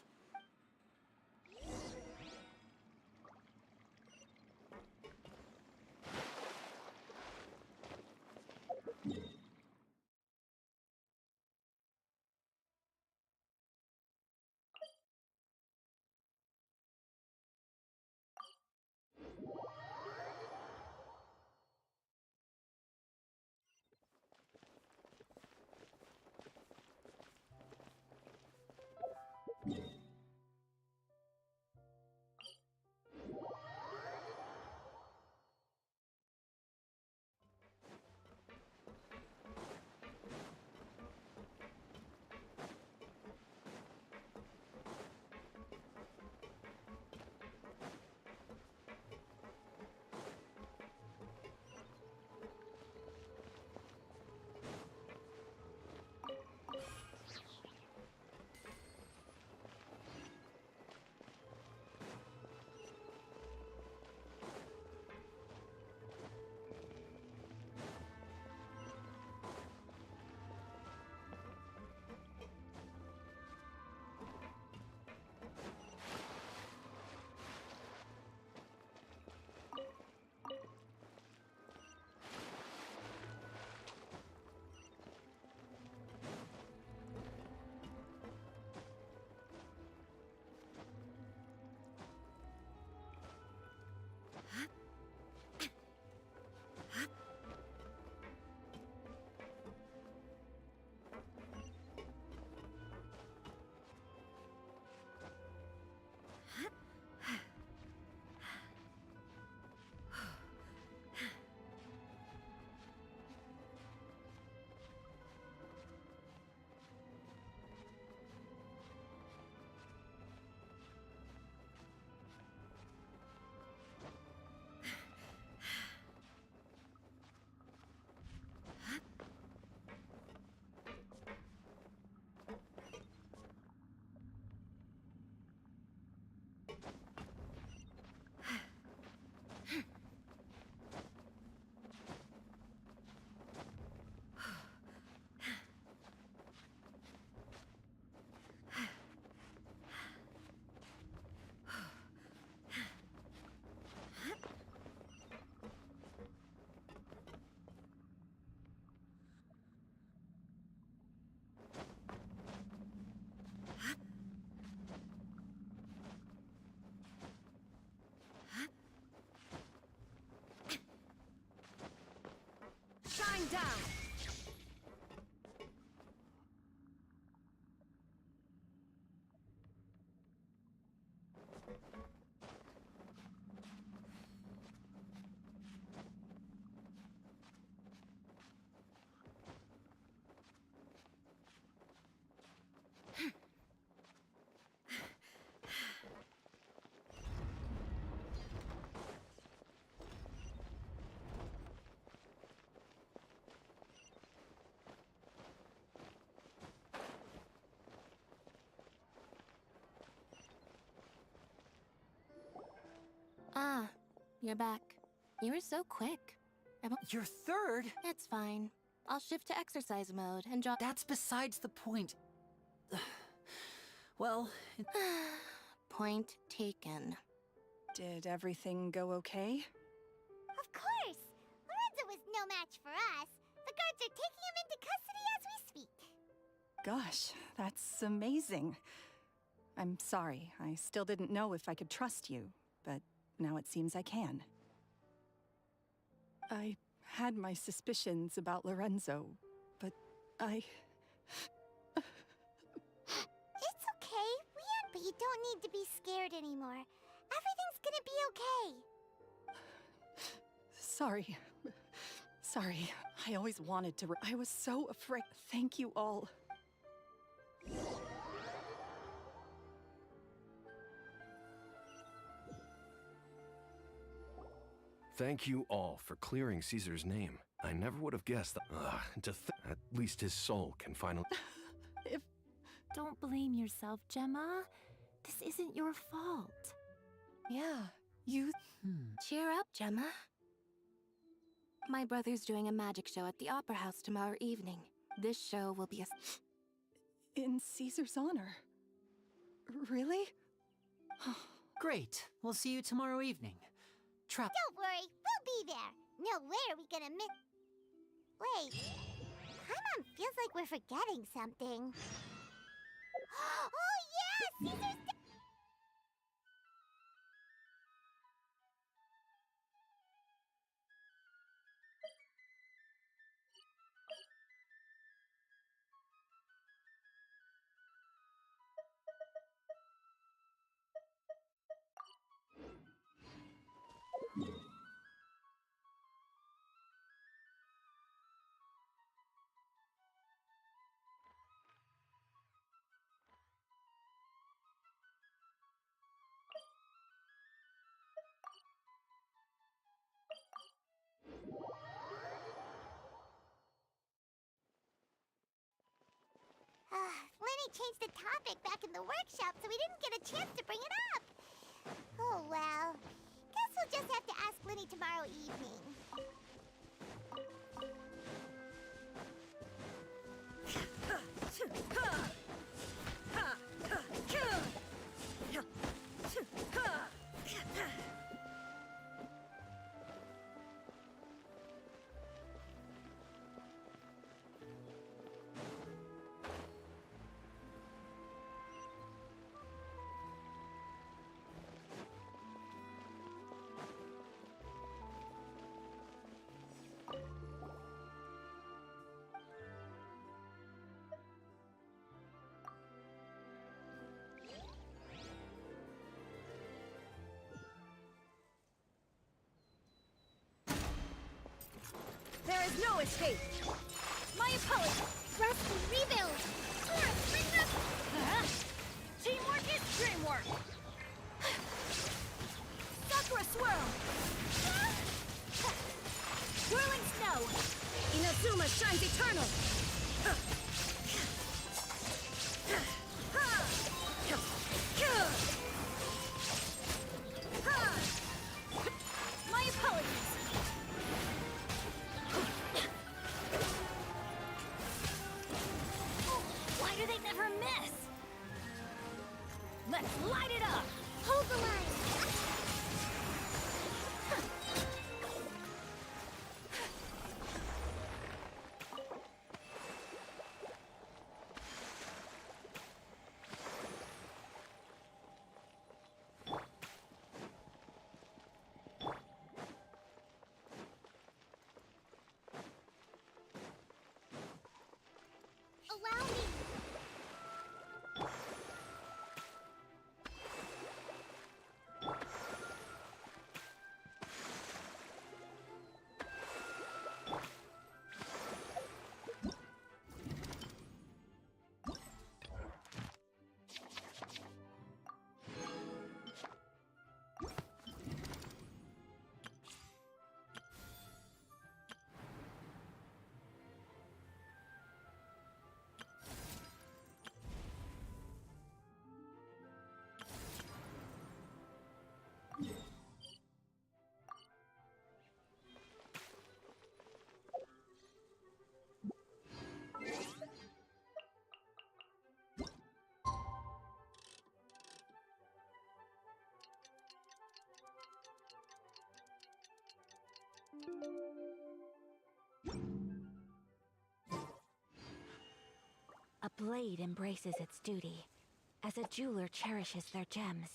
Speaker 2: Shine down!
Speaker 4: you're back. You were so quick.
Speaker 3: You're third?
Speaker 4: It's fine. I'll shift to exercise mode and drop.
Speaker 3: That's besides the point. Well,
Speaker 4: Point taken.
Speaker 9: Did everything go okay?
Speaker 5: Of course! Lorenzo was no match for us. The guards are taking him into custody as we speak.
Speaker 9: Gosh, that's amazing. I'm sorry. I still didn't know if I could trust you, but now it seems I can. I had my suspicions about Lorenzo, but I...
Speaker 5: It's okay. But you don't need to be scared anymore. Everything's gonna be okay.
Speaker 9: Sorry. Sorry. I always wanted to... I was so afraid. Thank you all.
Speaker 6: Thank you all for clearing Caesar's name. I never would have guessed that. At least his soul can finally.
Speaker 2: Don't blame yourself, Gemma. This isn't your fault.
Speaker 9: Yeah, you...
Speaker 4: Cheer up, Gemma. My brother's doing a magic show at the Opera House tomorrow evening. This show will be a...
Speaker 9: In Caesar's honor. Really?
Speaker 3: Great. We'll see you tomorrow evening.
Speaker 5: Don't worry, we'll be there. No way are we gonna miss... Wait. Paimon feels like we're forgetting something. Oh yeah! Caesar's... Lenny changed the topic back in the workshop, so we didn't get a chance to bring it up. Oh well. Guess we'll just have to ask Lenny tomorrow evening.
Speaker 2: There is no escape! My apologies!
Speaker 5: Rest and rebuild!
Speaker 2: Taurus, bring them! Teamwork is dreamwork! Sakura swirl! Whirling snow! Inazuma shines eternal! My apologies! Why do they never miss? Let's light it up!
Speaker 5: Hold the line!
Speaker 4: blade embraces its duty, as a jeweler cherishes their gems.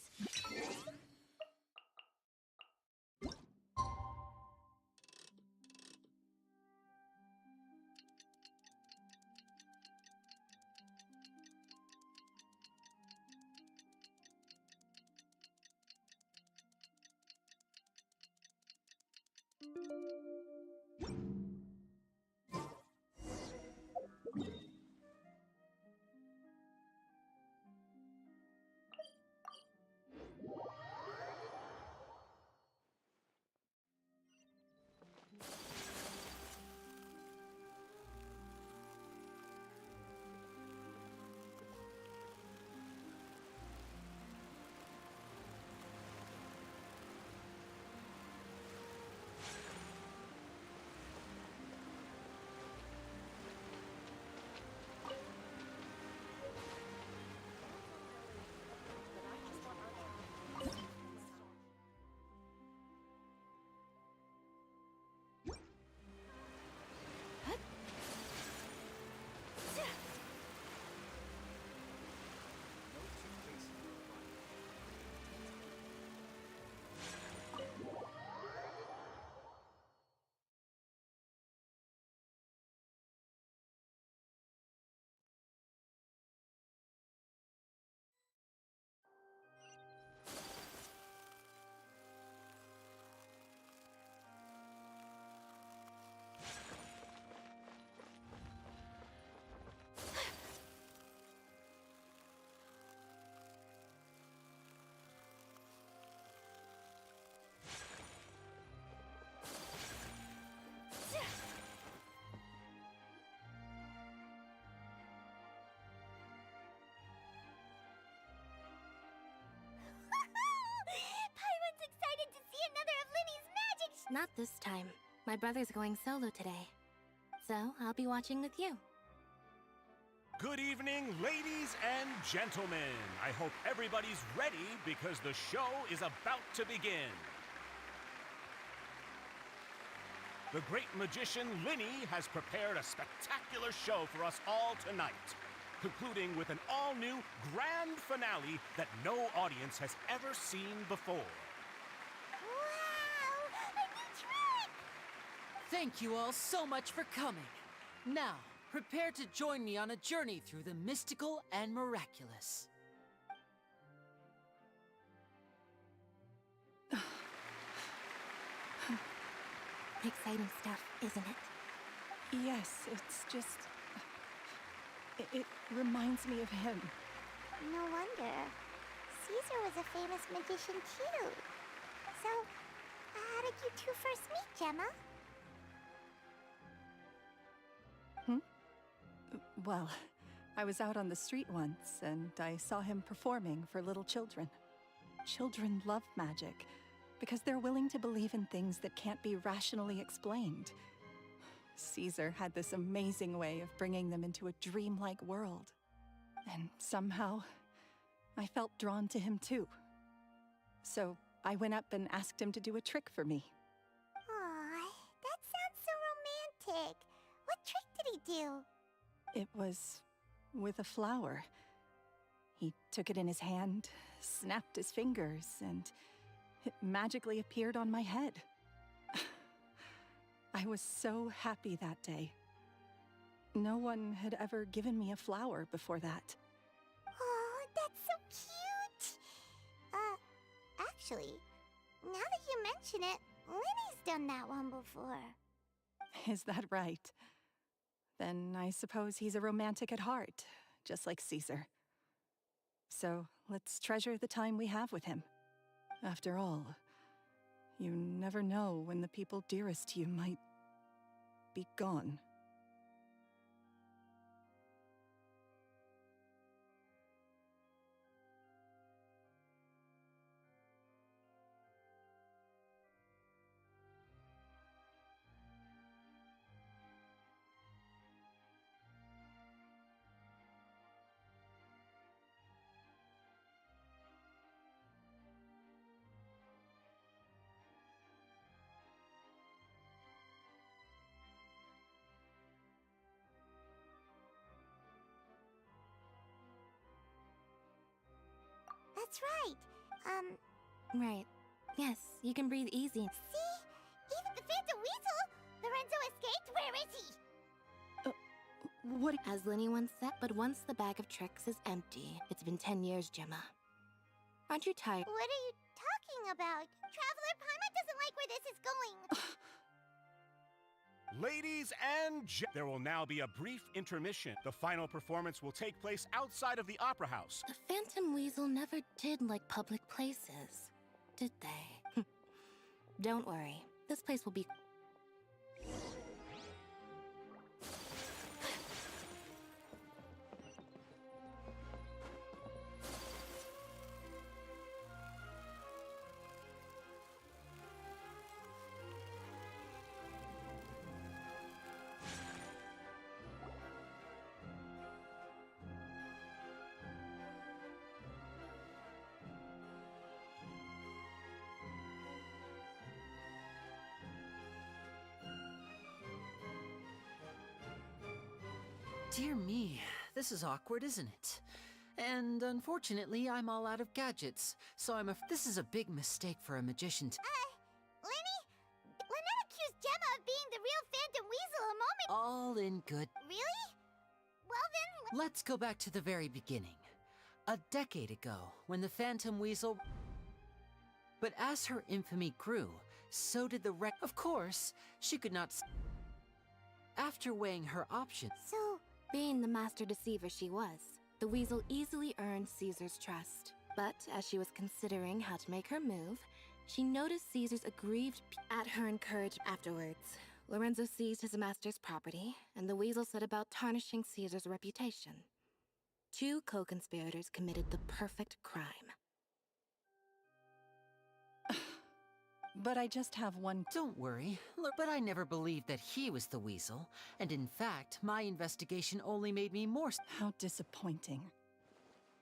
Speaker 5: Paimon's excited to see another of Linny's magic
Speaker 4: Not this time. My brother's going solo today. So, I'll be watching with you.
Speaker 15: Good evening, ladies and gentlemen. I hope everybody's ready because the show is about to begin. The great magician Linny has prepared a spectacular show for us all tonight, concluding with an all-new grand finale that no audience has ever seen before.
Speaker 5: Wow! A new trick!
Speaker 3: Thank you all so much for coming. Now, prepare to join me on a journey through the mystical and miraculous.
Speaker 4: Exciting stuff, isn't it?
Speaker 9: Yes, it's just... It reminds me of him.
Speaker 5: No wonder. Caesar was a famous magician too. So, how did you two first meet, Gemma?
Speaker 9: Well, I was out on the street once, and I saw him performing for little children. Children love magic, because they're willing to believe in things that can't be rationally explained. Caesar had this amazing way of bringing them into a dreamlike world. And somehow, I felt drawn to him too. So I went up and asked him to do a trick for me.
Speaker 5: Aw, that sounds so romantic. What trick did he do?
Speaker 9: It was with a flower. He took it in his hand, snapped his fingers, and it magically appeared on my head. I was so happy that day. No one had ever given me a flower before that.
Speaker 5: Oh, that's so cute! Actually, now that you mention it, Linny's done that one before.
Speaker 9: Is that right? Then I suppose he's a romantic at heart, just like Caesar. So let's treasure the time we have with him. After all, you never know when the people dearest to you might be gone.
Speaker 5: that's right.
Speaker 4: Right. Yes, you can breathe easy.
Speaker 5: See? Even the Phantom Weasel! Lorenzo escaped? Where is he?
Speaker 9: What?
Speaker 4: As Linny once said, but once the bag of tricks is empty, it's been 10 years, Gemma. Aren't you tired?
Speaker 5: What are you talking about? Traveler, Paimon doesn't like where this is going.
Speaker 15: Ladies and there will now be a brief intermission. The final performance will take place outside of the Opera House.
Speaker 4: The Phantom Weasel never did like public places, did they? Don't worry, this place will be...
Speaker 3: Dear me, this is awkward, isn't it? And unfortunately, I'm all out of gadgets, so this is a big mistake for a magician to—
Speaker 5: Lenny? Lynette accused Gemma of being the real Phantom Weasel a moment—
Speaker 3: All in good.
Speaker 5: Really? Well then—
Speaker 3: Let's go back to the very beginning. A decade ago, when the Phantom Weasel— But as her infamy grew, so did the wreck. Of course, she could not— After weighing her options—
Speaker 5: So—
Speaker 4: Being the master deceiver she was, the Weasel easily earned Caesar's trust. But as she was considering how to make her move, she noticed Caesar's aggrieved at her encouragement. Afterwards, Lorenzo seized his master's property, and the Weasel set about tarnishing Caesar's reputation. Two co-conspirators committed the perfect crime.
Speaker 9: But I just have one—
Speaker 3: Don't worry, but I never believed that he was the Weasel. And in fact, my investigation only made me more—
Speaker 9: How disappointing.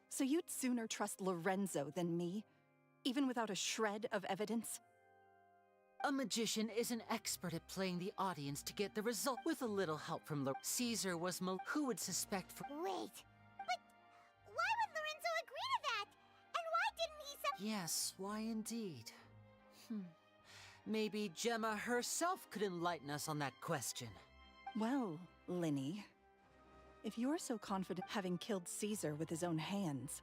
Speaker 9: So you'd sooner trust Lorenzo than me? Even without a shred of evidence?
Speaker 3: A magician is an expert at playing the audience to get the result. With a little help from Caesar was who would suspect for—
Speaker 5: Wait, but why would Lorenzo agree to that? And why didn't he
Speaker 3: Yes, why indeed? Maybe Gemma herself could enlighten us on that question.
Speaker 9: Well, Linny, if you're so confident having killed Caesar with his own hands,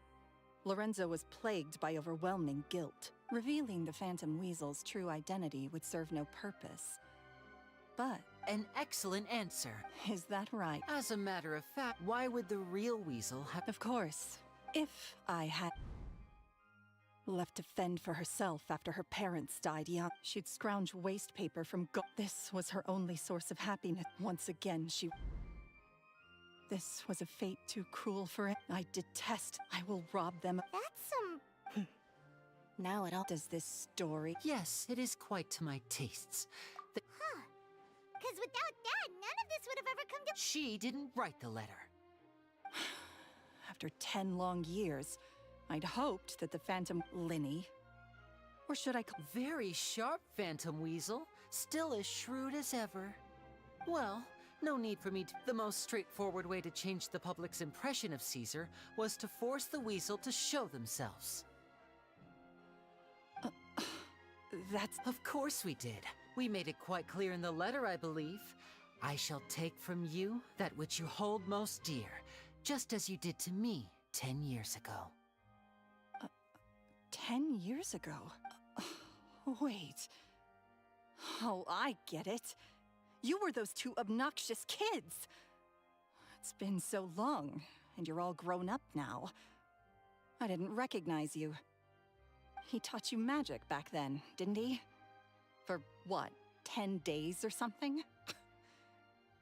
Speaker 9: Lorenzo was plagued by overwhelming guilt. Revealing the Phantom Weasel's true identity would serve no purpose. But—
Speaker 3: An excellent answer.
Speaker 9: Is that right?
Speaker 3: As a matter of fact, why would the real Weasel have—
Speaker 9: Of course. If I had left to fend for herself after her parents died young, she'd scrounge waste paper from This was her only source of happiness. Once again, This was a fate too cruel for it. I detest— I will rob them.
Speaker 5: That's some—
Speaker 4: Now it all—
Speaker 9: Does this story—
Speaker 3: Yes, it is quite to my tastes.
Speaker 5: Huh. Because without that, none of this would have ever come to—
Speaker 3: She didn't write the letter.
Speaker 9: After 10 long years, I'd hoped that the Phantom— Linny. Or should I call—
Speaker 3: Very sharp, Phantom Weasel. Still as shrewd as ever. Well, no need for me to— The most straightforward way to change the public's impression of Caesar was to force the Weasel to show themselves.
Speaker 9: That's—
Speaker 3: Of course we did. We made it quite clear in the letter, I believe. I shall take from you that which you hold most dear, just as you did to me 10 years ago.
Speaker 9: 10 years ago? Wait. Oh, I get it. You were those two obnoxious kids. It's been so long, and you're all grown up now. I didn't recognize you. He taught you magic back then, didn't he? For what, 10 days or something?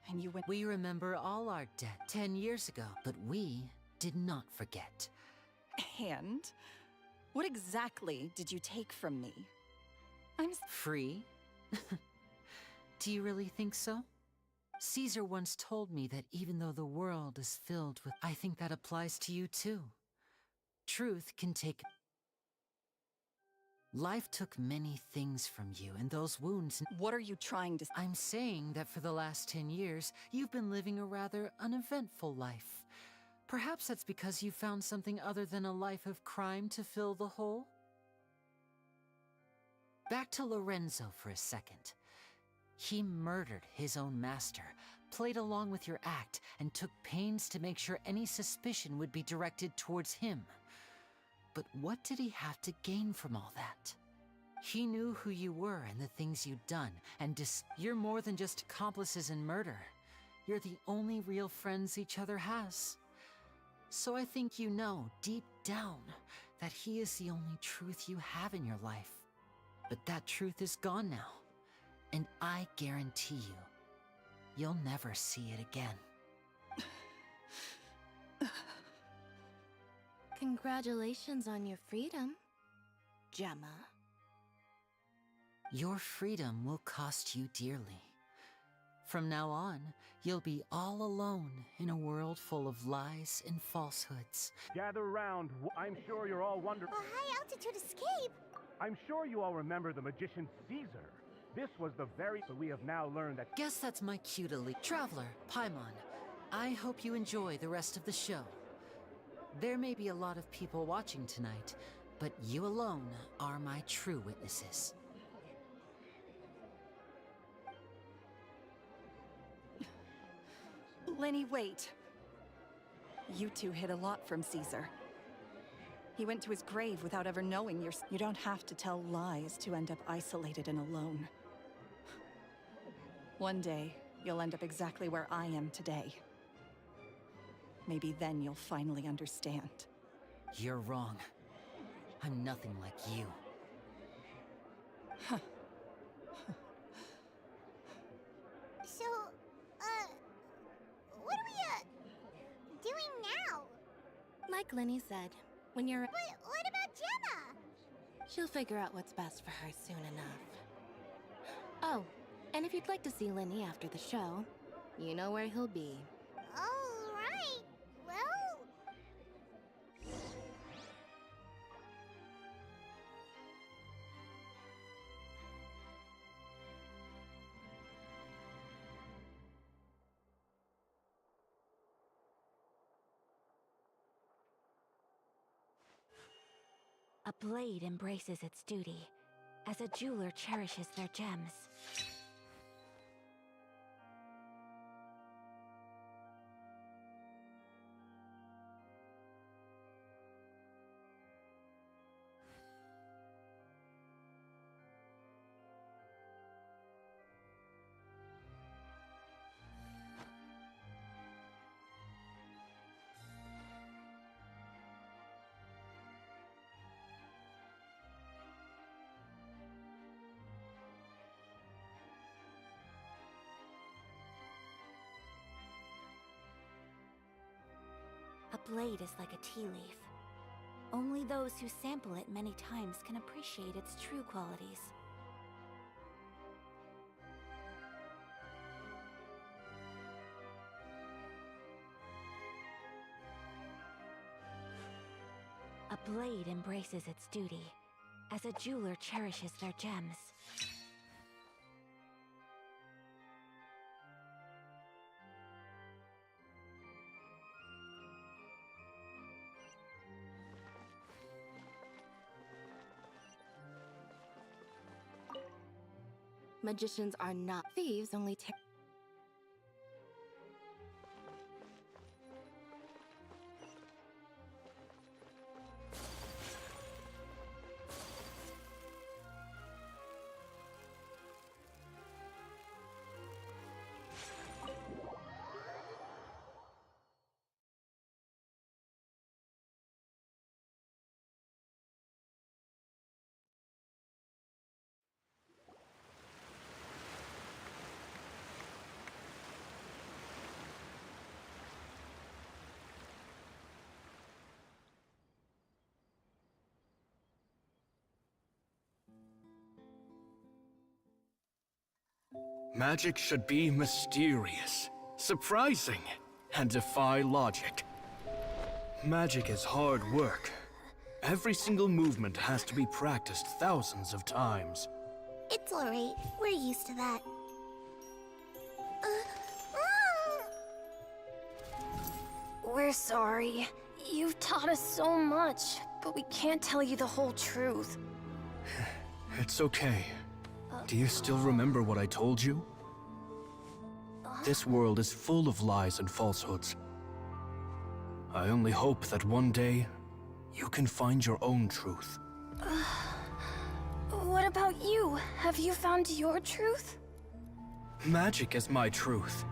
Speaker 9: And you went—
Speaker 3: We remember all our debt 10 years ago, but we did not forget.
Speaker 9: And? What exactly did you take from me?
Speaker 3: Free? Do you really think so? Caesar once told me that even though the world is filled with— I think that applies to you too. Truth can take— Life took many things from you, and those wounds—
Speaker 9: What are you trying to—
Speaker 3: I'm saying that for the last 10 years, you've been living a rather uneventful life. Perhaps that's because you found something other than a life of crime to fill the hole? Back to Lorenzo for a second. He murdered his own master, played along with your act, and took pains to make sure any suspicion would be directed towards him. But what did he have to gain from all that? He knew who you were and the things you'd done, and you're more than just accomplices in murder. You're the only real friends each other has. So I think you know, deep down, that he is the only truth you have in your life. But that truth is gone now, and I guarantee you, you'll never see it again.
Speaker 4: Congratulations on your freedom, Gemma.
Speaker 3: Your freedom will cost you dearly. From now on, you'll be all alone in a world full of lies and falsehoods.
Speaker 15: Gather around. I'm sure you're all wondering.
Speaker 5: A high-altitude escape?
Speaker 15: I'm sure you all remember the magician Caesar. This was the very... But we have now learned that...
Speaker 3: Guess that's my cue to leave. Traveler, Paimon, I hope you enjoy the rest of the show. There may be a lot of people watching tonight, but you alone are my true witnesses.
Speaker 9: Lenny, wait. You two hid a lot from Caesar. He went to his grave without ever knowing You don't have to tell lies to end up isolated and alone. One day, you'll end up exactly where I am today. Maybe then you'll finally understand.
Speaker 3: You're wrong. I'm nothing like you.
Speaker 5: So, what are we, doing now?
Speaker 4: Like Lenny said, when you're...
Speaker 5: But what about Gemma?
Speaker 4: She'll figure out what's best for her soon enough. Oh, and if you'd like to see Lenny after the show, you know where he'll be.
Speaker 5: All right. Well...
Speaker 2: A blade embraces its duty, as a jeweler cherishes their gems. A blade is like a tea leaf. Only those who sample it many times can appreciate its true qualities. A blade embraces its duty, as a jeweler cherishes their gems.
Speaker 4: Magicians are not thieves, only
Speaker 13: Magic should be mysterious, surprising, and defy logic. Magic is hard work. Every single movement has to be practiced thousands of times.
Speaker 5: It's alright. We're used to that.
Speaker 16: We're sorry. You've taught us so much, but we can't tell you the whole truth.
Speaker 13: It's okay. Do you still remember what I told you? This world is full of lies and falsehoods. I only hope that one day, you can find your own truth.
Speaker 16: What about you? Have you found your truth?
Speaker 13: Magic is my truth.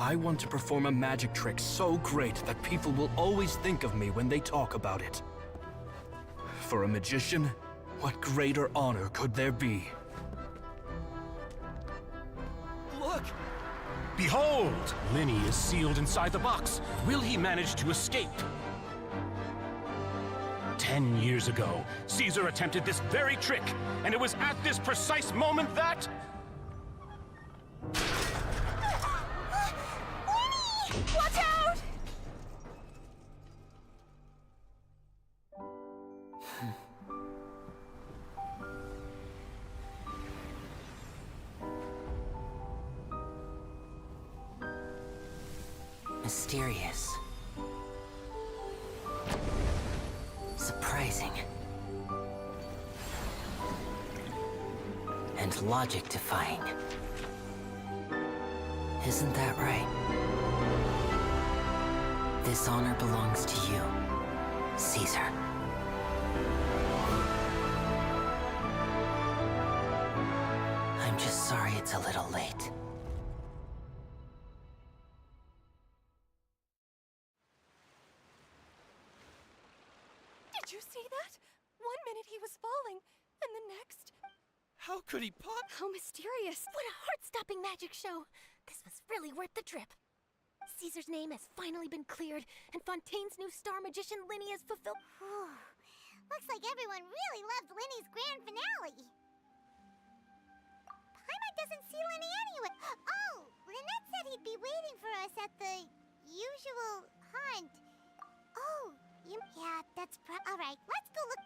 Speaker 13: I want to perform a magic trick so great that people will always think of me when they talk about it. For a magician, what greater honor could there be?
Speaker 15: Look! Behold! Linny is sealed inside the box. Will he manage to escape? 10 years ago, Caesar attempted this very trick, and it was at this precise moment that...
Speaker 16: Watch out!
Speaker 3: Mysterious. Surprising. And logic-defying. Isn't that right? This honor belongs to you, Caesar. I'm just sorry it's a little late.
Speaker 9: Did you see that? 1 minute he was falling, and the next...
Speaker 8: How could he pop?
Speaker 4: How mysterious. What a heart-stopping magic show. This was really worth the trip. Caesar's name has finally been cleared, and Fontaine's new star magician Linny has fulfilled...
Speaker 5: Looks like everyone really loved Linny's grand finale. Paimon doesn't see Linny anyway. Oh, Lynette said he'd be waiting for us at the usual hunt. Oh, yeah, that's all right. Let's go look.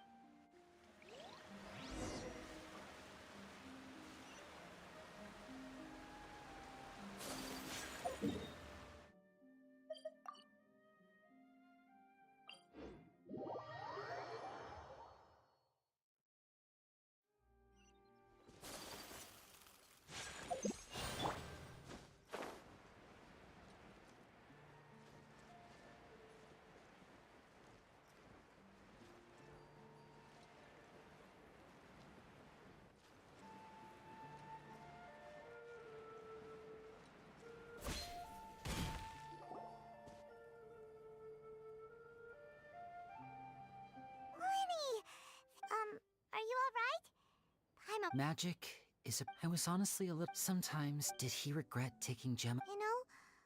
Speaker 5: Are you all right?
Speaker 3: Magic is a... I was honestly a little... Sometimes, did he regret taking Gemma?
Speaker 5: You know?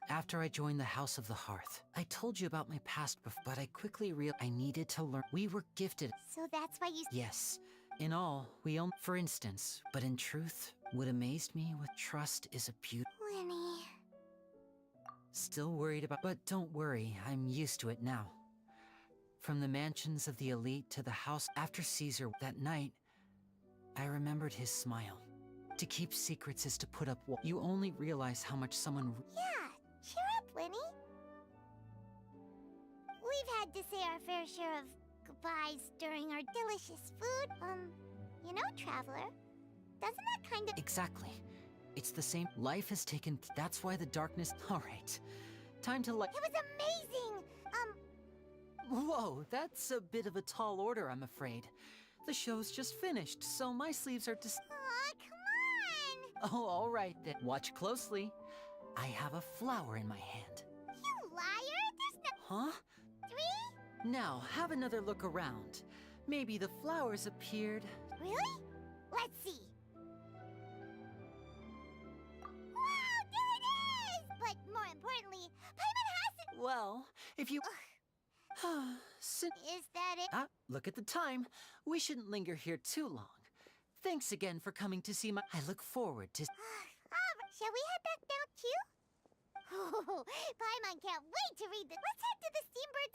Speaker 3: After I joined the House of the Hearth, I told you about my past before, but I quickly realized I needed to learn. We were gifted.
Speaker 5: So that's why you...
Speaker 3: Yes. In all, we own... For instance, but in truth, what amazed me with trust is a beauty...
Speaker 5: Linny...
Speaker 3: Still worried about... But don't worry, I'm used to it now. From the mansions of the elite to the house after Caesar that night, I remembered his smile. To keep secrets is to put up walls. You only realize how much someone...
Speaker 5: Yeah, cheer up, Linny. We've had to say our fair share of goodbyes during our delicious food. You know, Traveler, doesn't that kind of...
Speaker 3: Exactly. It's the same. Life has taken... That's why the darkness... Alright. Time to
Speaker 5: It was amazing!
Speaker 3: Whoa, that's a bit of a tall order, I'm afraid. The show's just finished, so my sleeves are just...
Speaker 5: Aw, come on!
Speaker 3: Oh, all right then. Watch closely. I have a flower in my hand.
Speaker 5: You liar! There's no...
Speaker 3: Huh?
Speaker 5: 3?
Speaker 3: Now, have another look around. Maybe the flowers appeared...
Speaker 5: Really? Let's see. Wow, there it is! But more importantly, Paimon hasn't...
Speaker 3: Well, if you...
Speaker 5: Is that it?
Speaker 3: Ah, look at the time. We shouldn't linger here too long. Thanks again for coming to see my... I look forward to...
Speaker 5: Shall we head back down too? Oh, Paimon can't wait to read this. Let's head to the Steambird...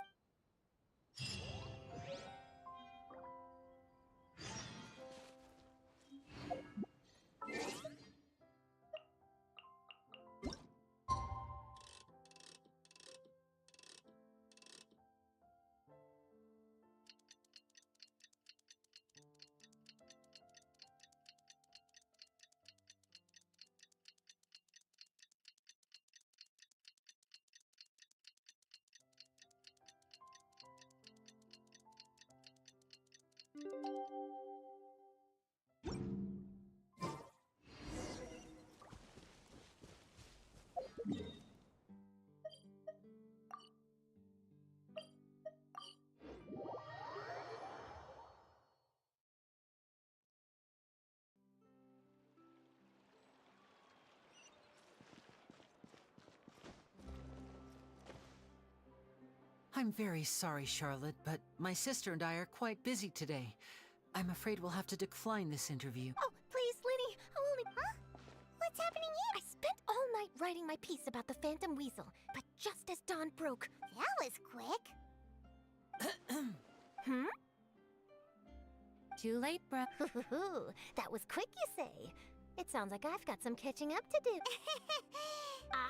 Speaker 3: I'm very sorry, Charlotte, but my sister and I are quite busy today. I'm afraid we'll have to decline this interview.
Speaker 16: Oh, please, Linny, I'll only... Huh? What's happening here? I spent all night writing my piece about the Phantom Weasel, but just as dawn broke...
Speaker 5: That was quick.
Speaker 16: Hmm?
Speaker 4: Too late, bruh.
Speaker 16: That was quick, you say? It sounds like I've got some catching up to do. Aha!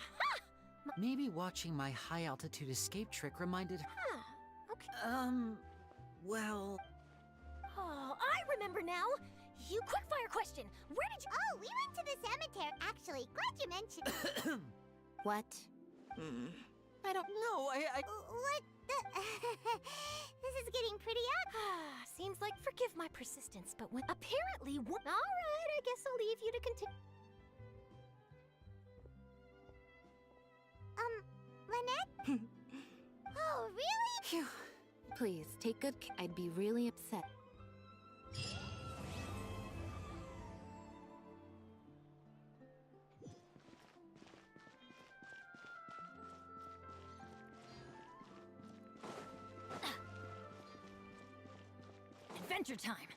Speaker 3: Maybe watching my high-altitude escape trick reminded her...
Speaker 16: Huh. Okay.
Speaker 3: Well...
Speaker 16: Oh, I remember now! You quickfire question! Where did you...
Speaker 5: Oh, we went to the cemetery. Actually, glad you mentioned it.
Speaker 4: What?
Speaker 3: I don't know,
Speaker 5: What the... This is getting pretty ugly.
Speaker 16: Seems like forgive my persistence, but when... Apparently what... Alright, I guess I'll leave you to continue.
Speaker 5: Lynette? Oh, really?
Speaker 4: Phew. Please, take good care. I'd be really upset.
Speaker 16: Adventure time!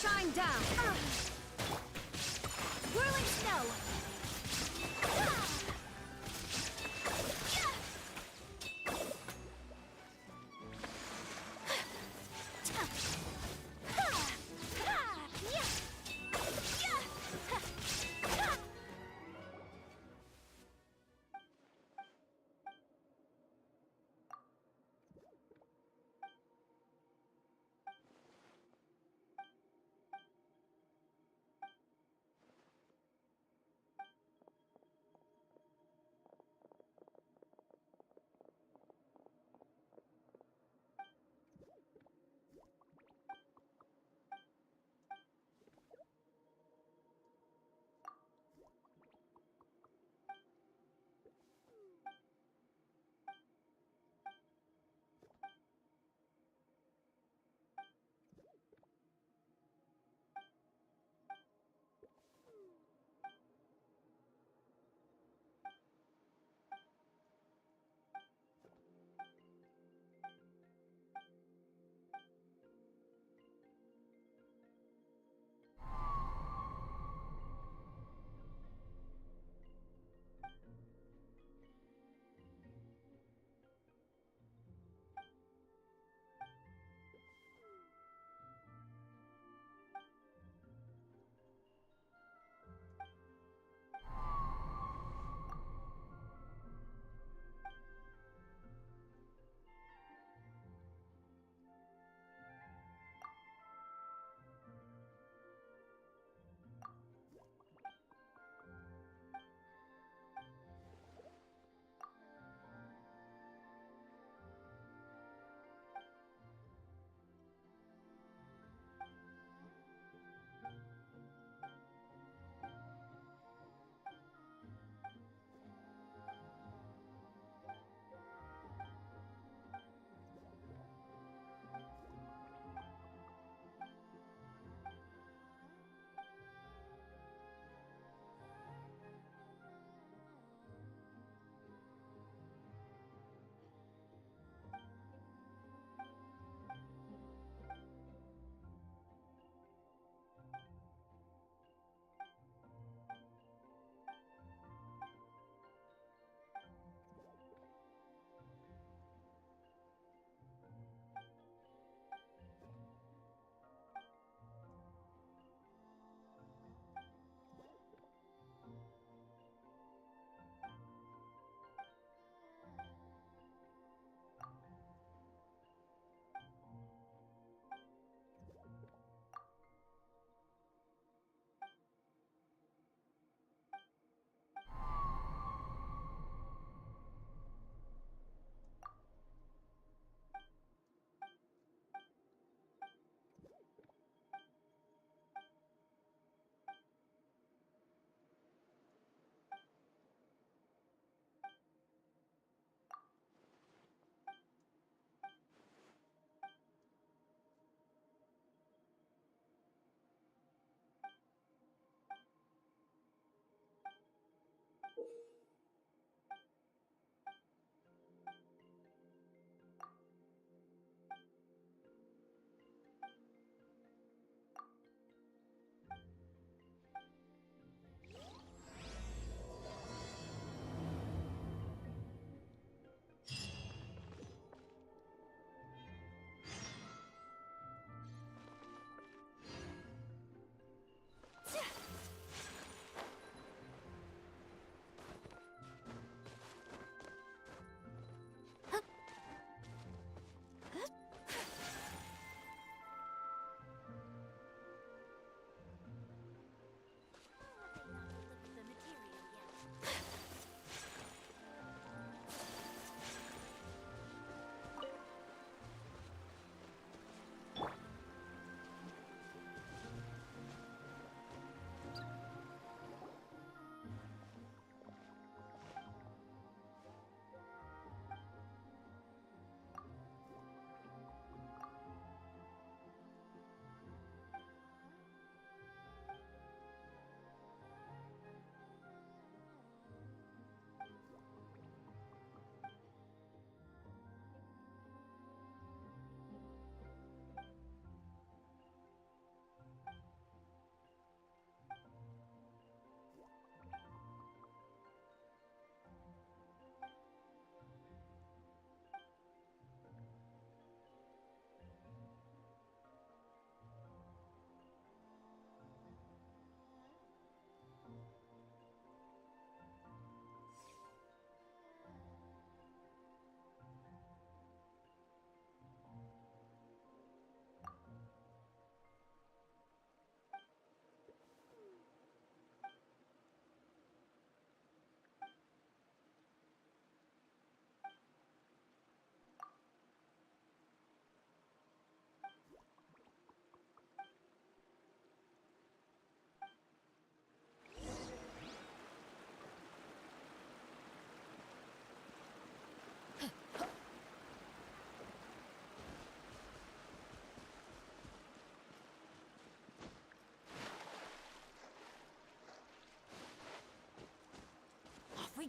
Speaker 16: Shine down! Whirling snow!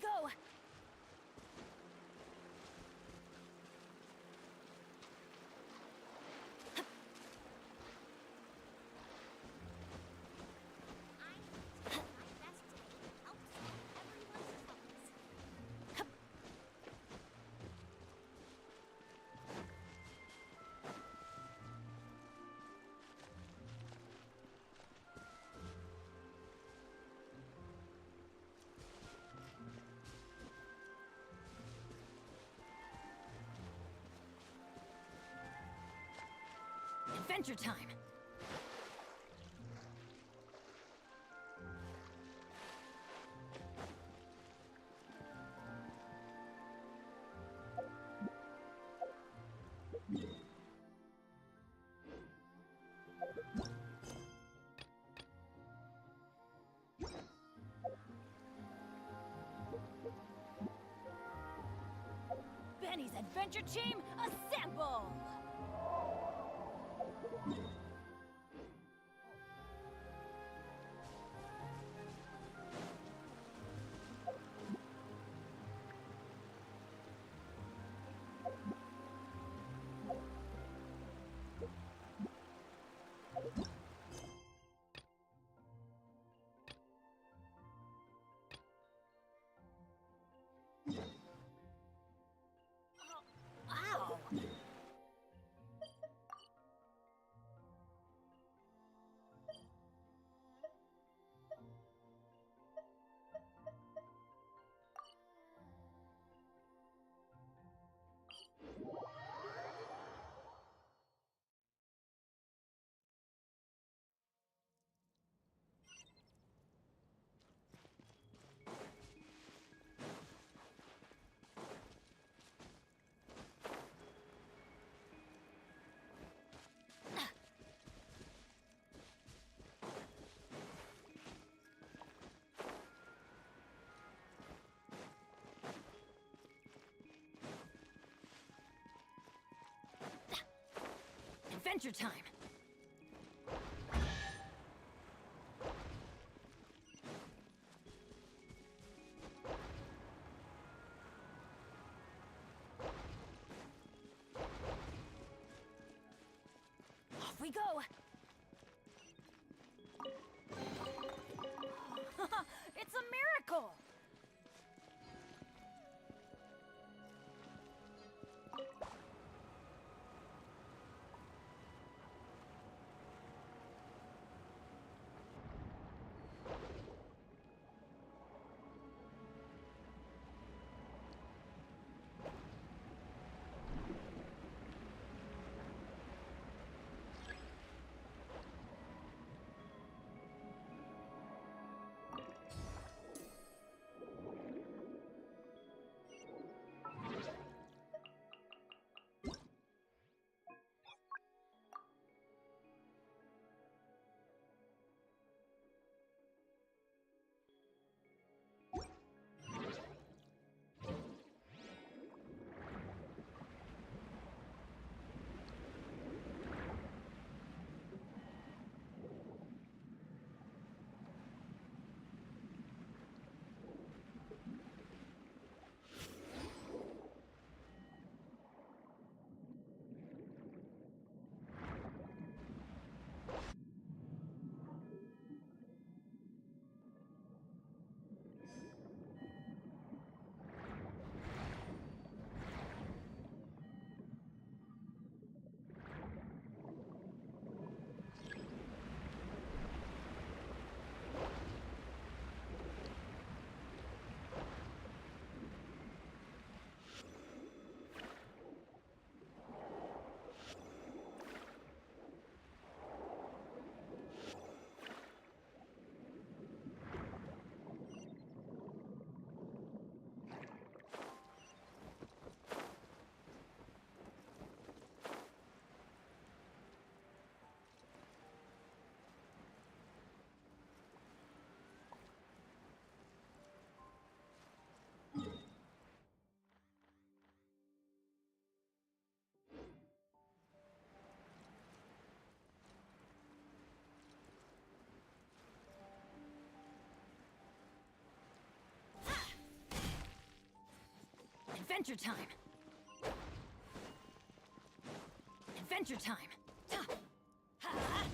Speaker 16: go! Adventure time! Benny's Adventure Team, assemble! Ow! Adventure time! Off we go! It's a miracle!
Speaker 17: Adventure time! Adventure time! Ta! Ha!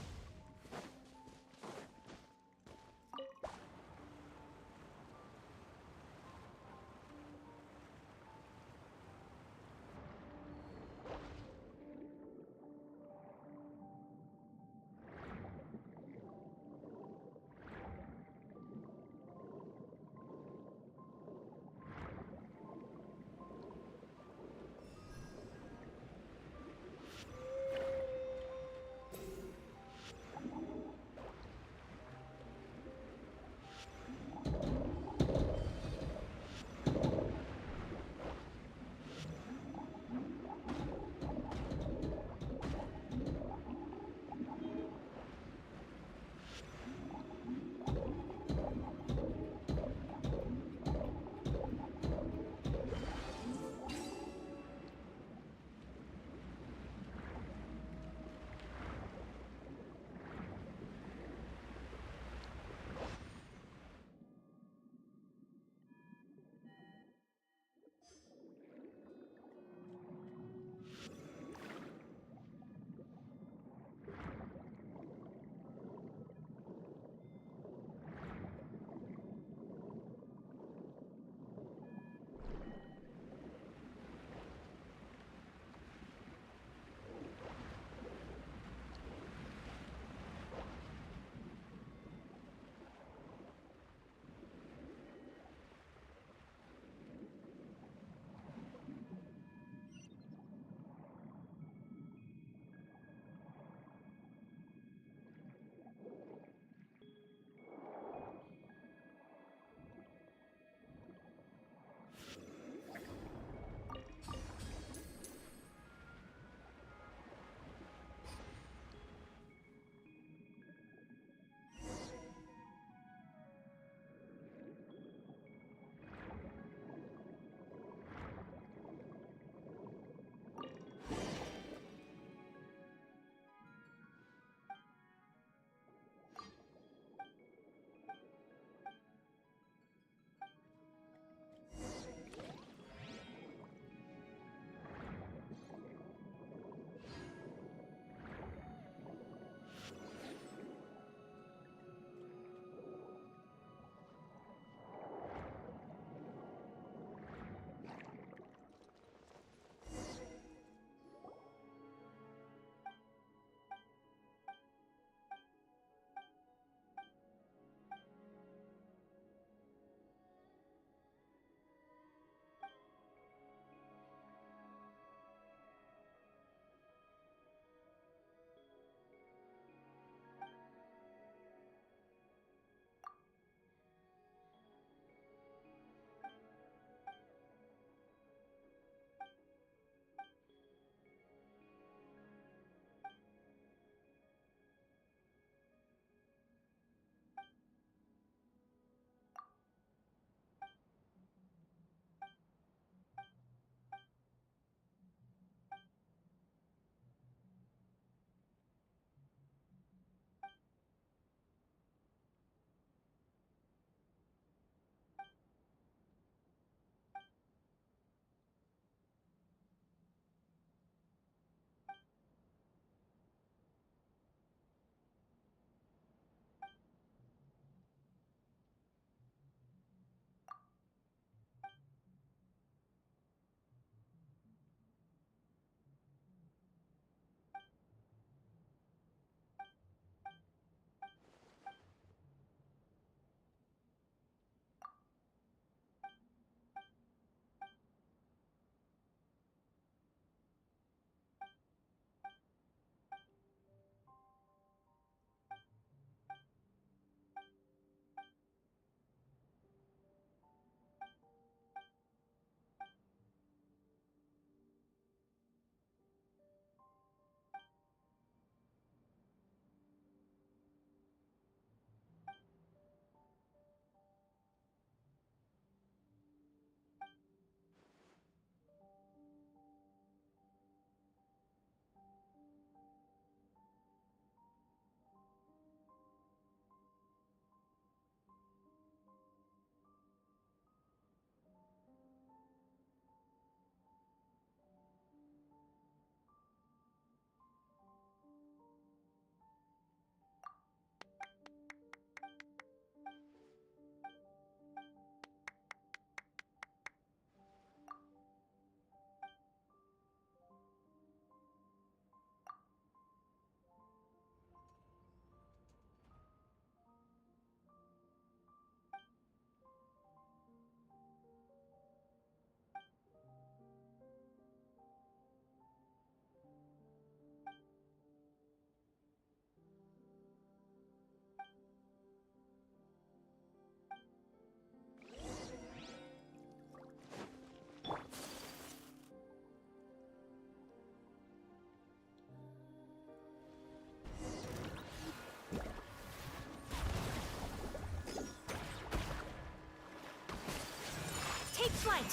Speaker 16: flight!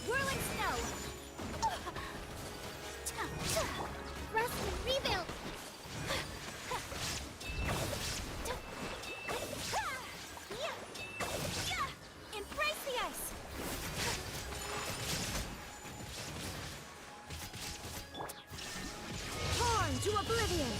Speaker 16: Whirling snow! Rest and rebuild! Embrace the ice! Torn to oblivion!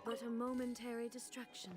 Speaker 1: But a momentary distraction.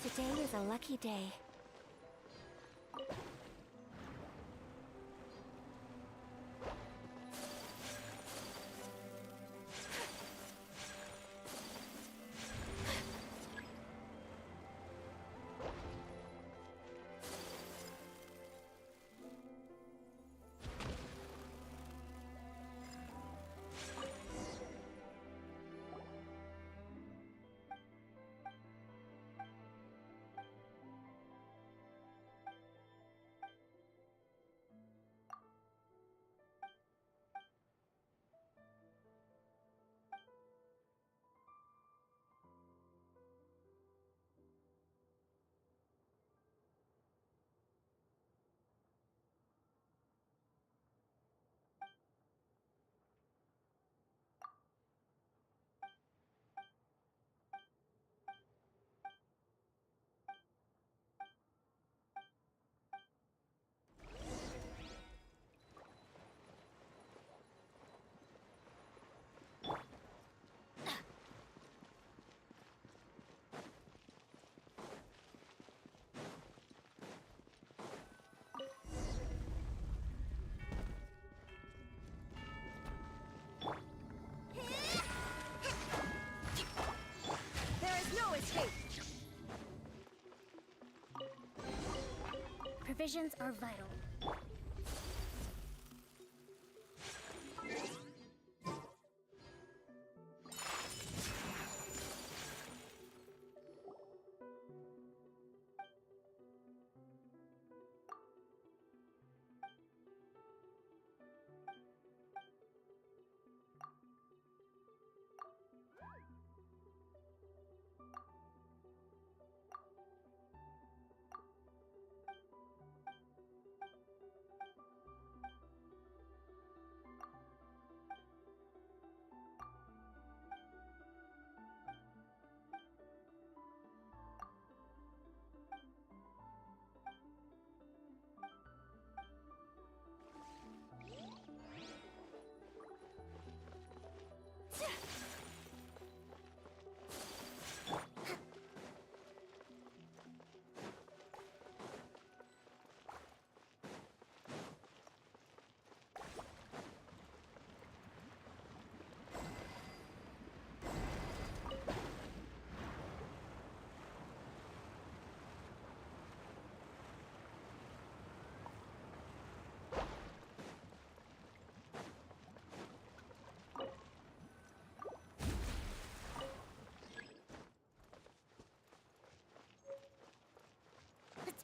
Speaker 2: Today is a lucky day.
Speaker 16: Provisions are vital.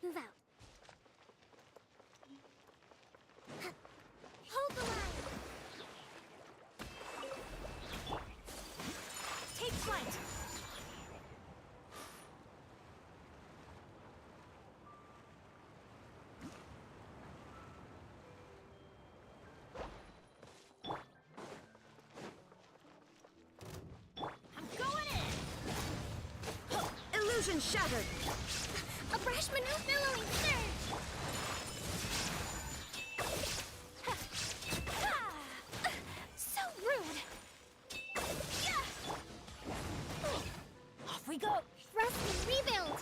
Speaker 5: move out. Hold the line!
Speaker 17: Take flight! I'm going in! Illusion shattered!
Speaker 5: A brash maneuver billowing surge!
Speaker 17: So rude! Off we go!
Speaker 5: Thrust and rebuild!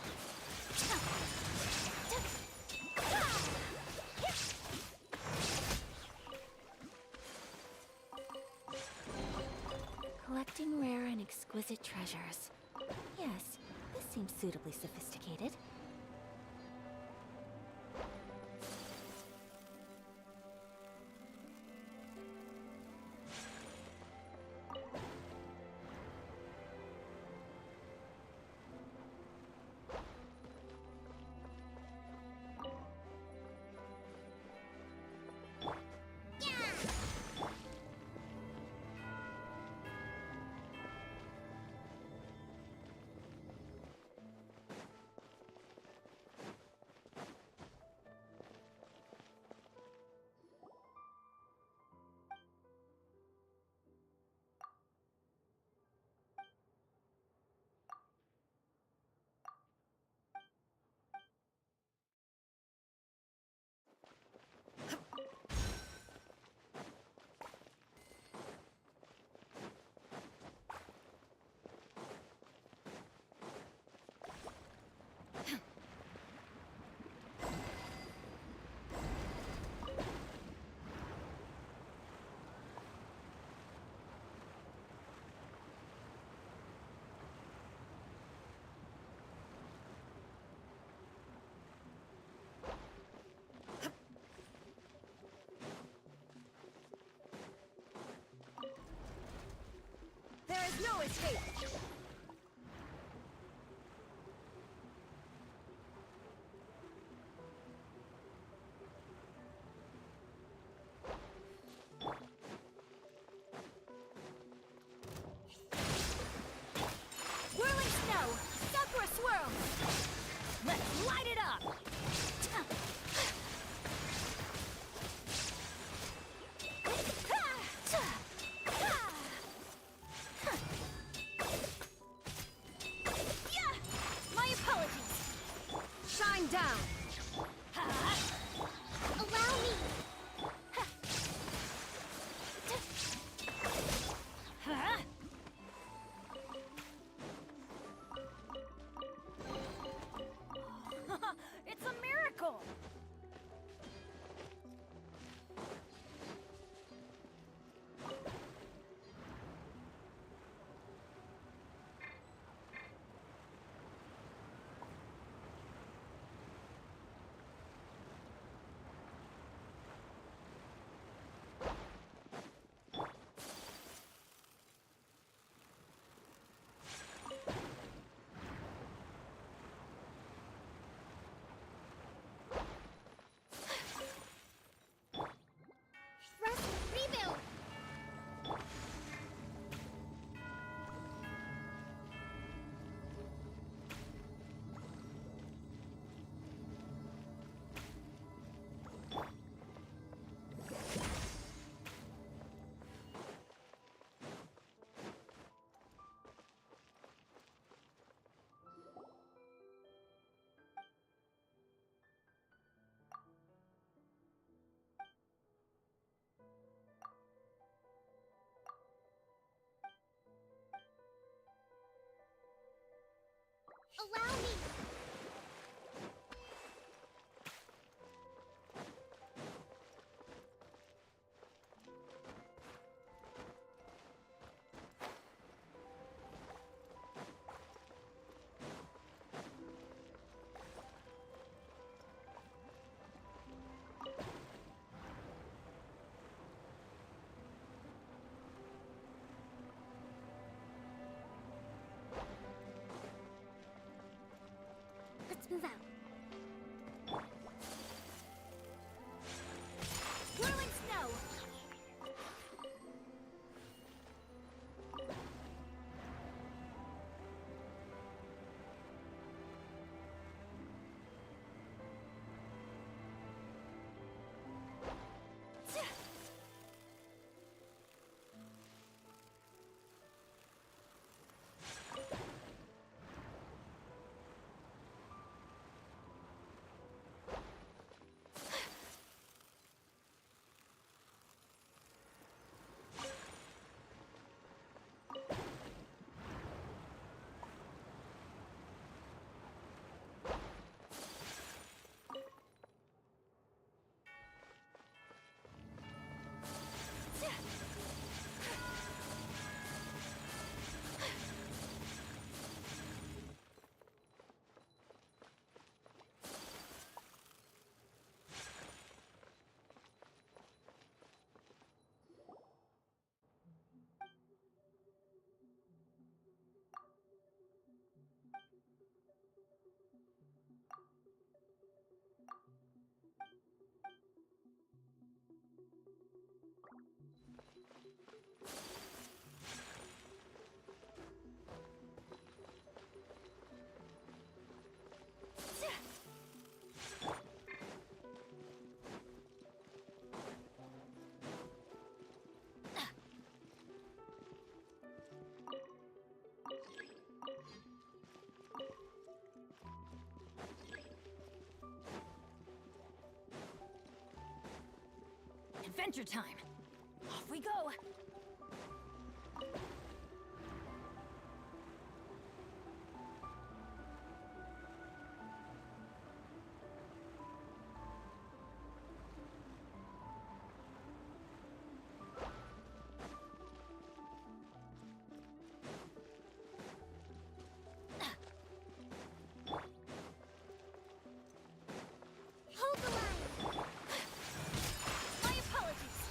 Speaker 2: Collecting rare and exquisite treasures. Yes, this seems suitably sophisticated.
Speaker 17: There is no escape! Whirling snow! Sakura swirl! Let's light it up! My apologies! Shine down!
Speaker 5: Allow me!
Speaker 17: It's a miracle!
Speaker 5: Thrust and rebuild! Allow me! Let's move out.
Speaker 17: Adventure time! Off we go! Hold the line! My apologies!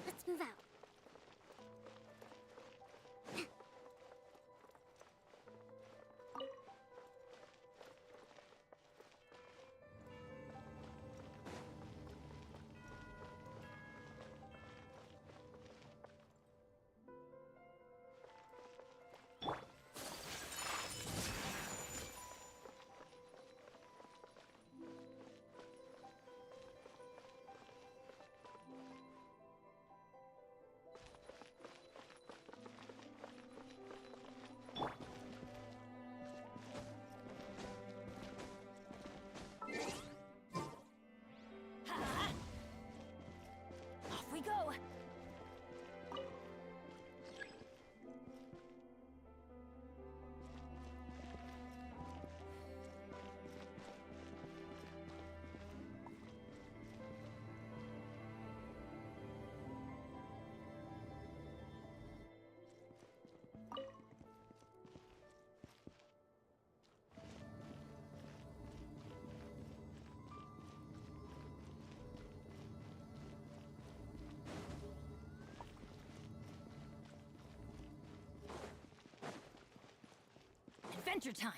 Speaker 5: Let's move out.
Speaker 17: Off we go! Adventure time!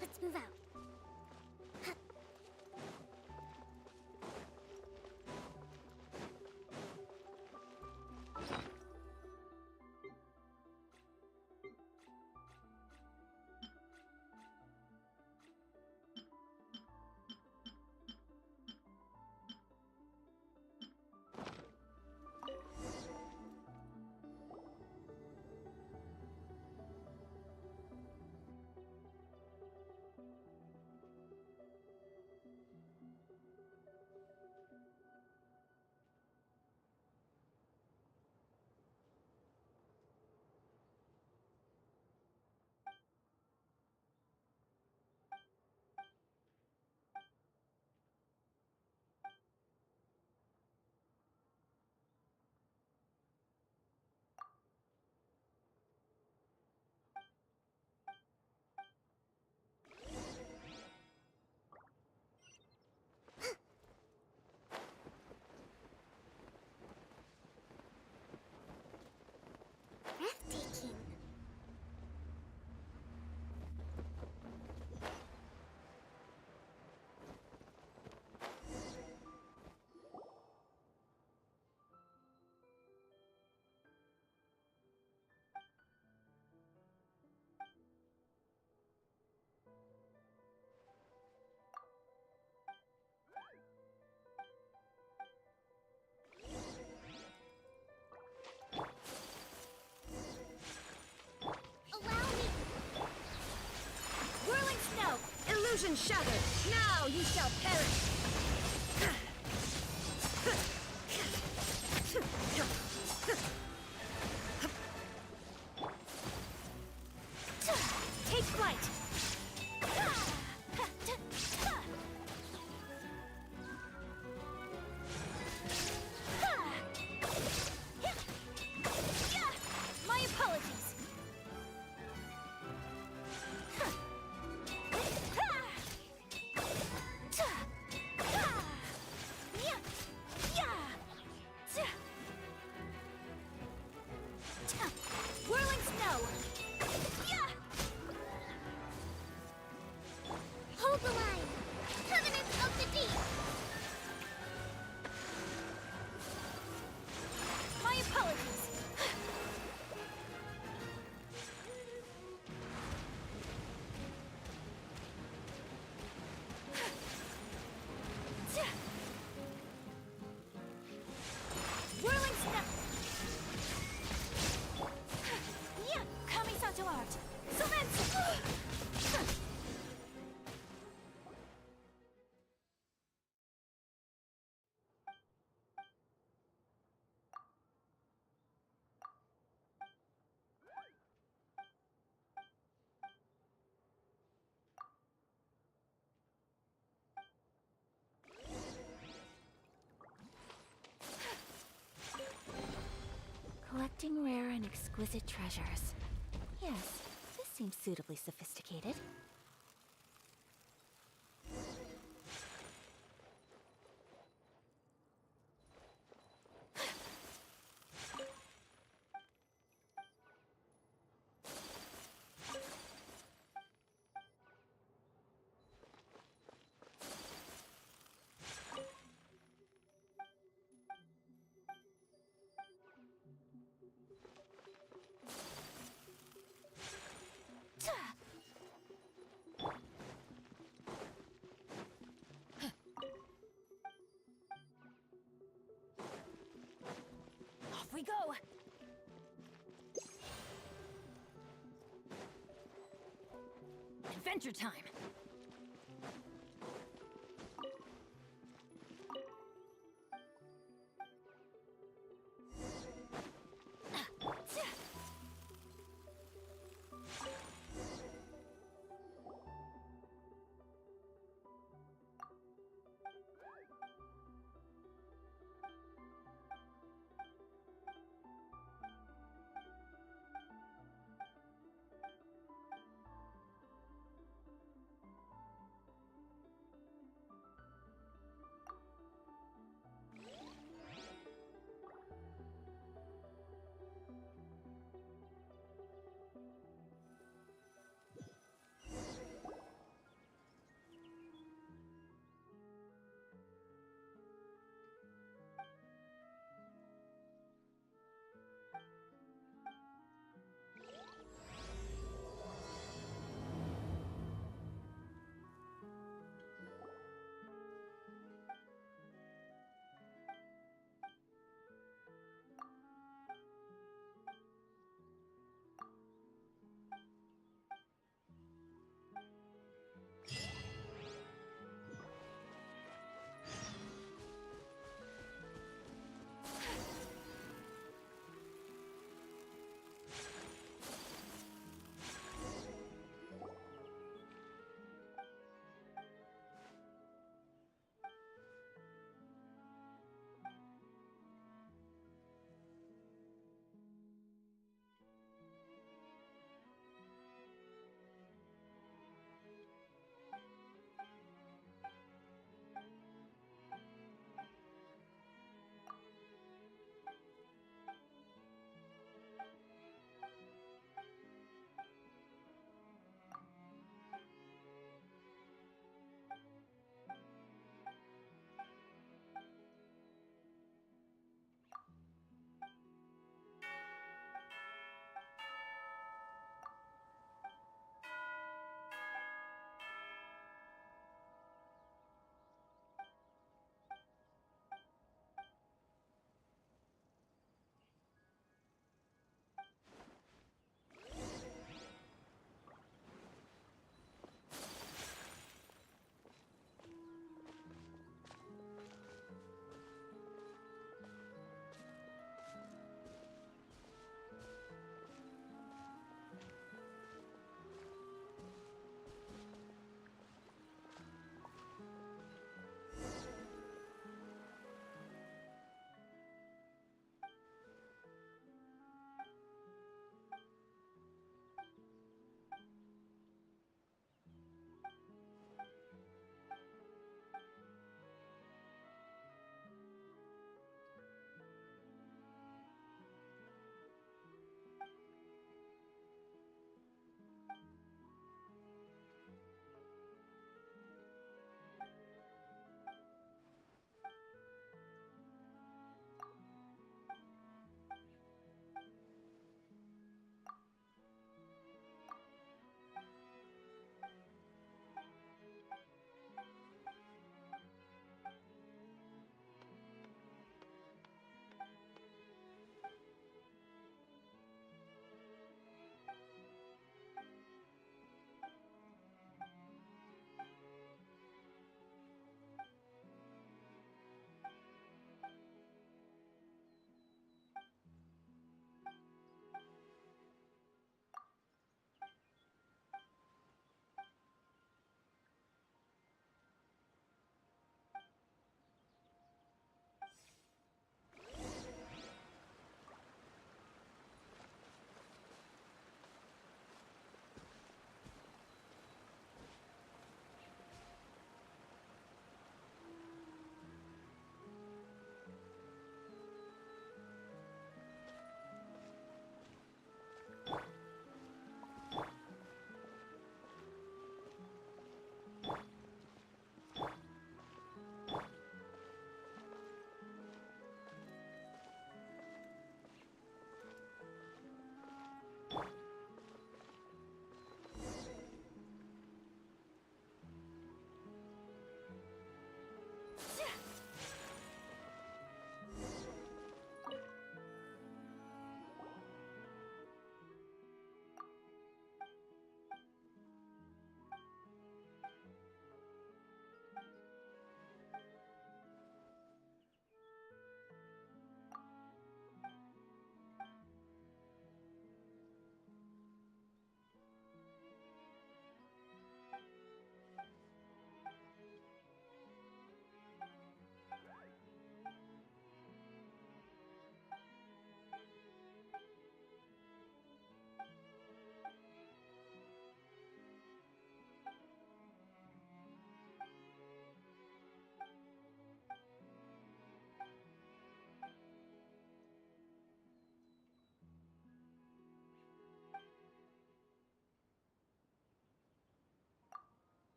Speaker 5: Let's move out.
Speaker 17: been shattered. Now you shall perish. Take flight. My apologies. Whirling snow.
Speaker 5: Hold the line! Covenant of the Deep!
Speaker 17: My apologies. Whirling snow. Kamisato art. Sorensu.
Speaker 2: Collecting rare and exquisite treasures. Yes, this seems suitably sophisticated.
Speaker 17: Off we go. Adventure time.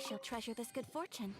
Speaker 2: she'll treasure this good fortune.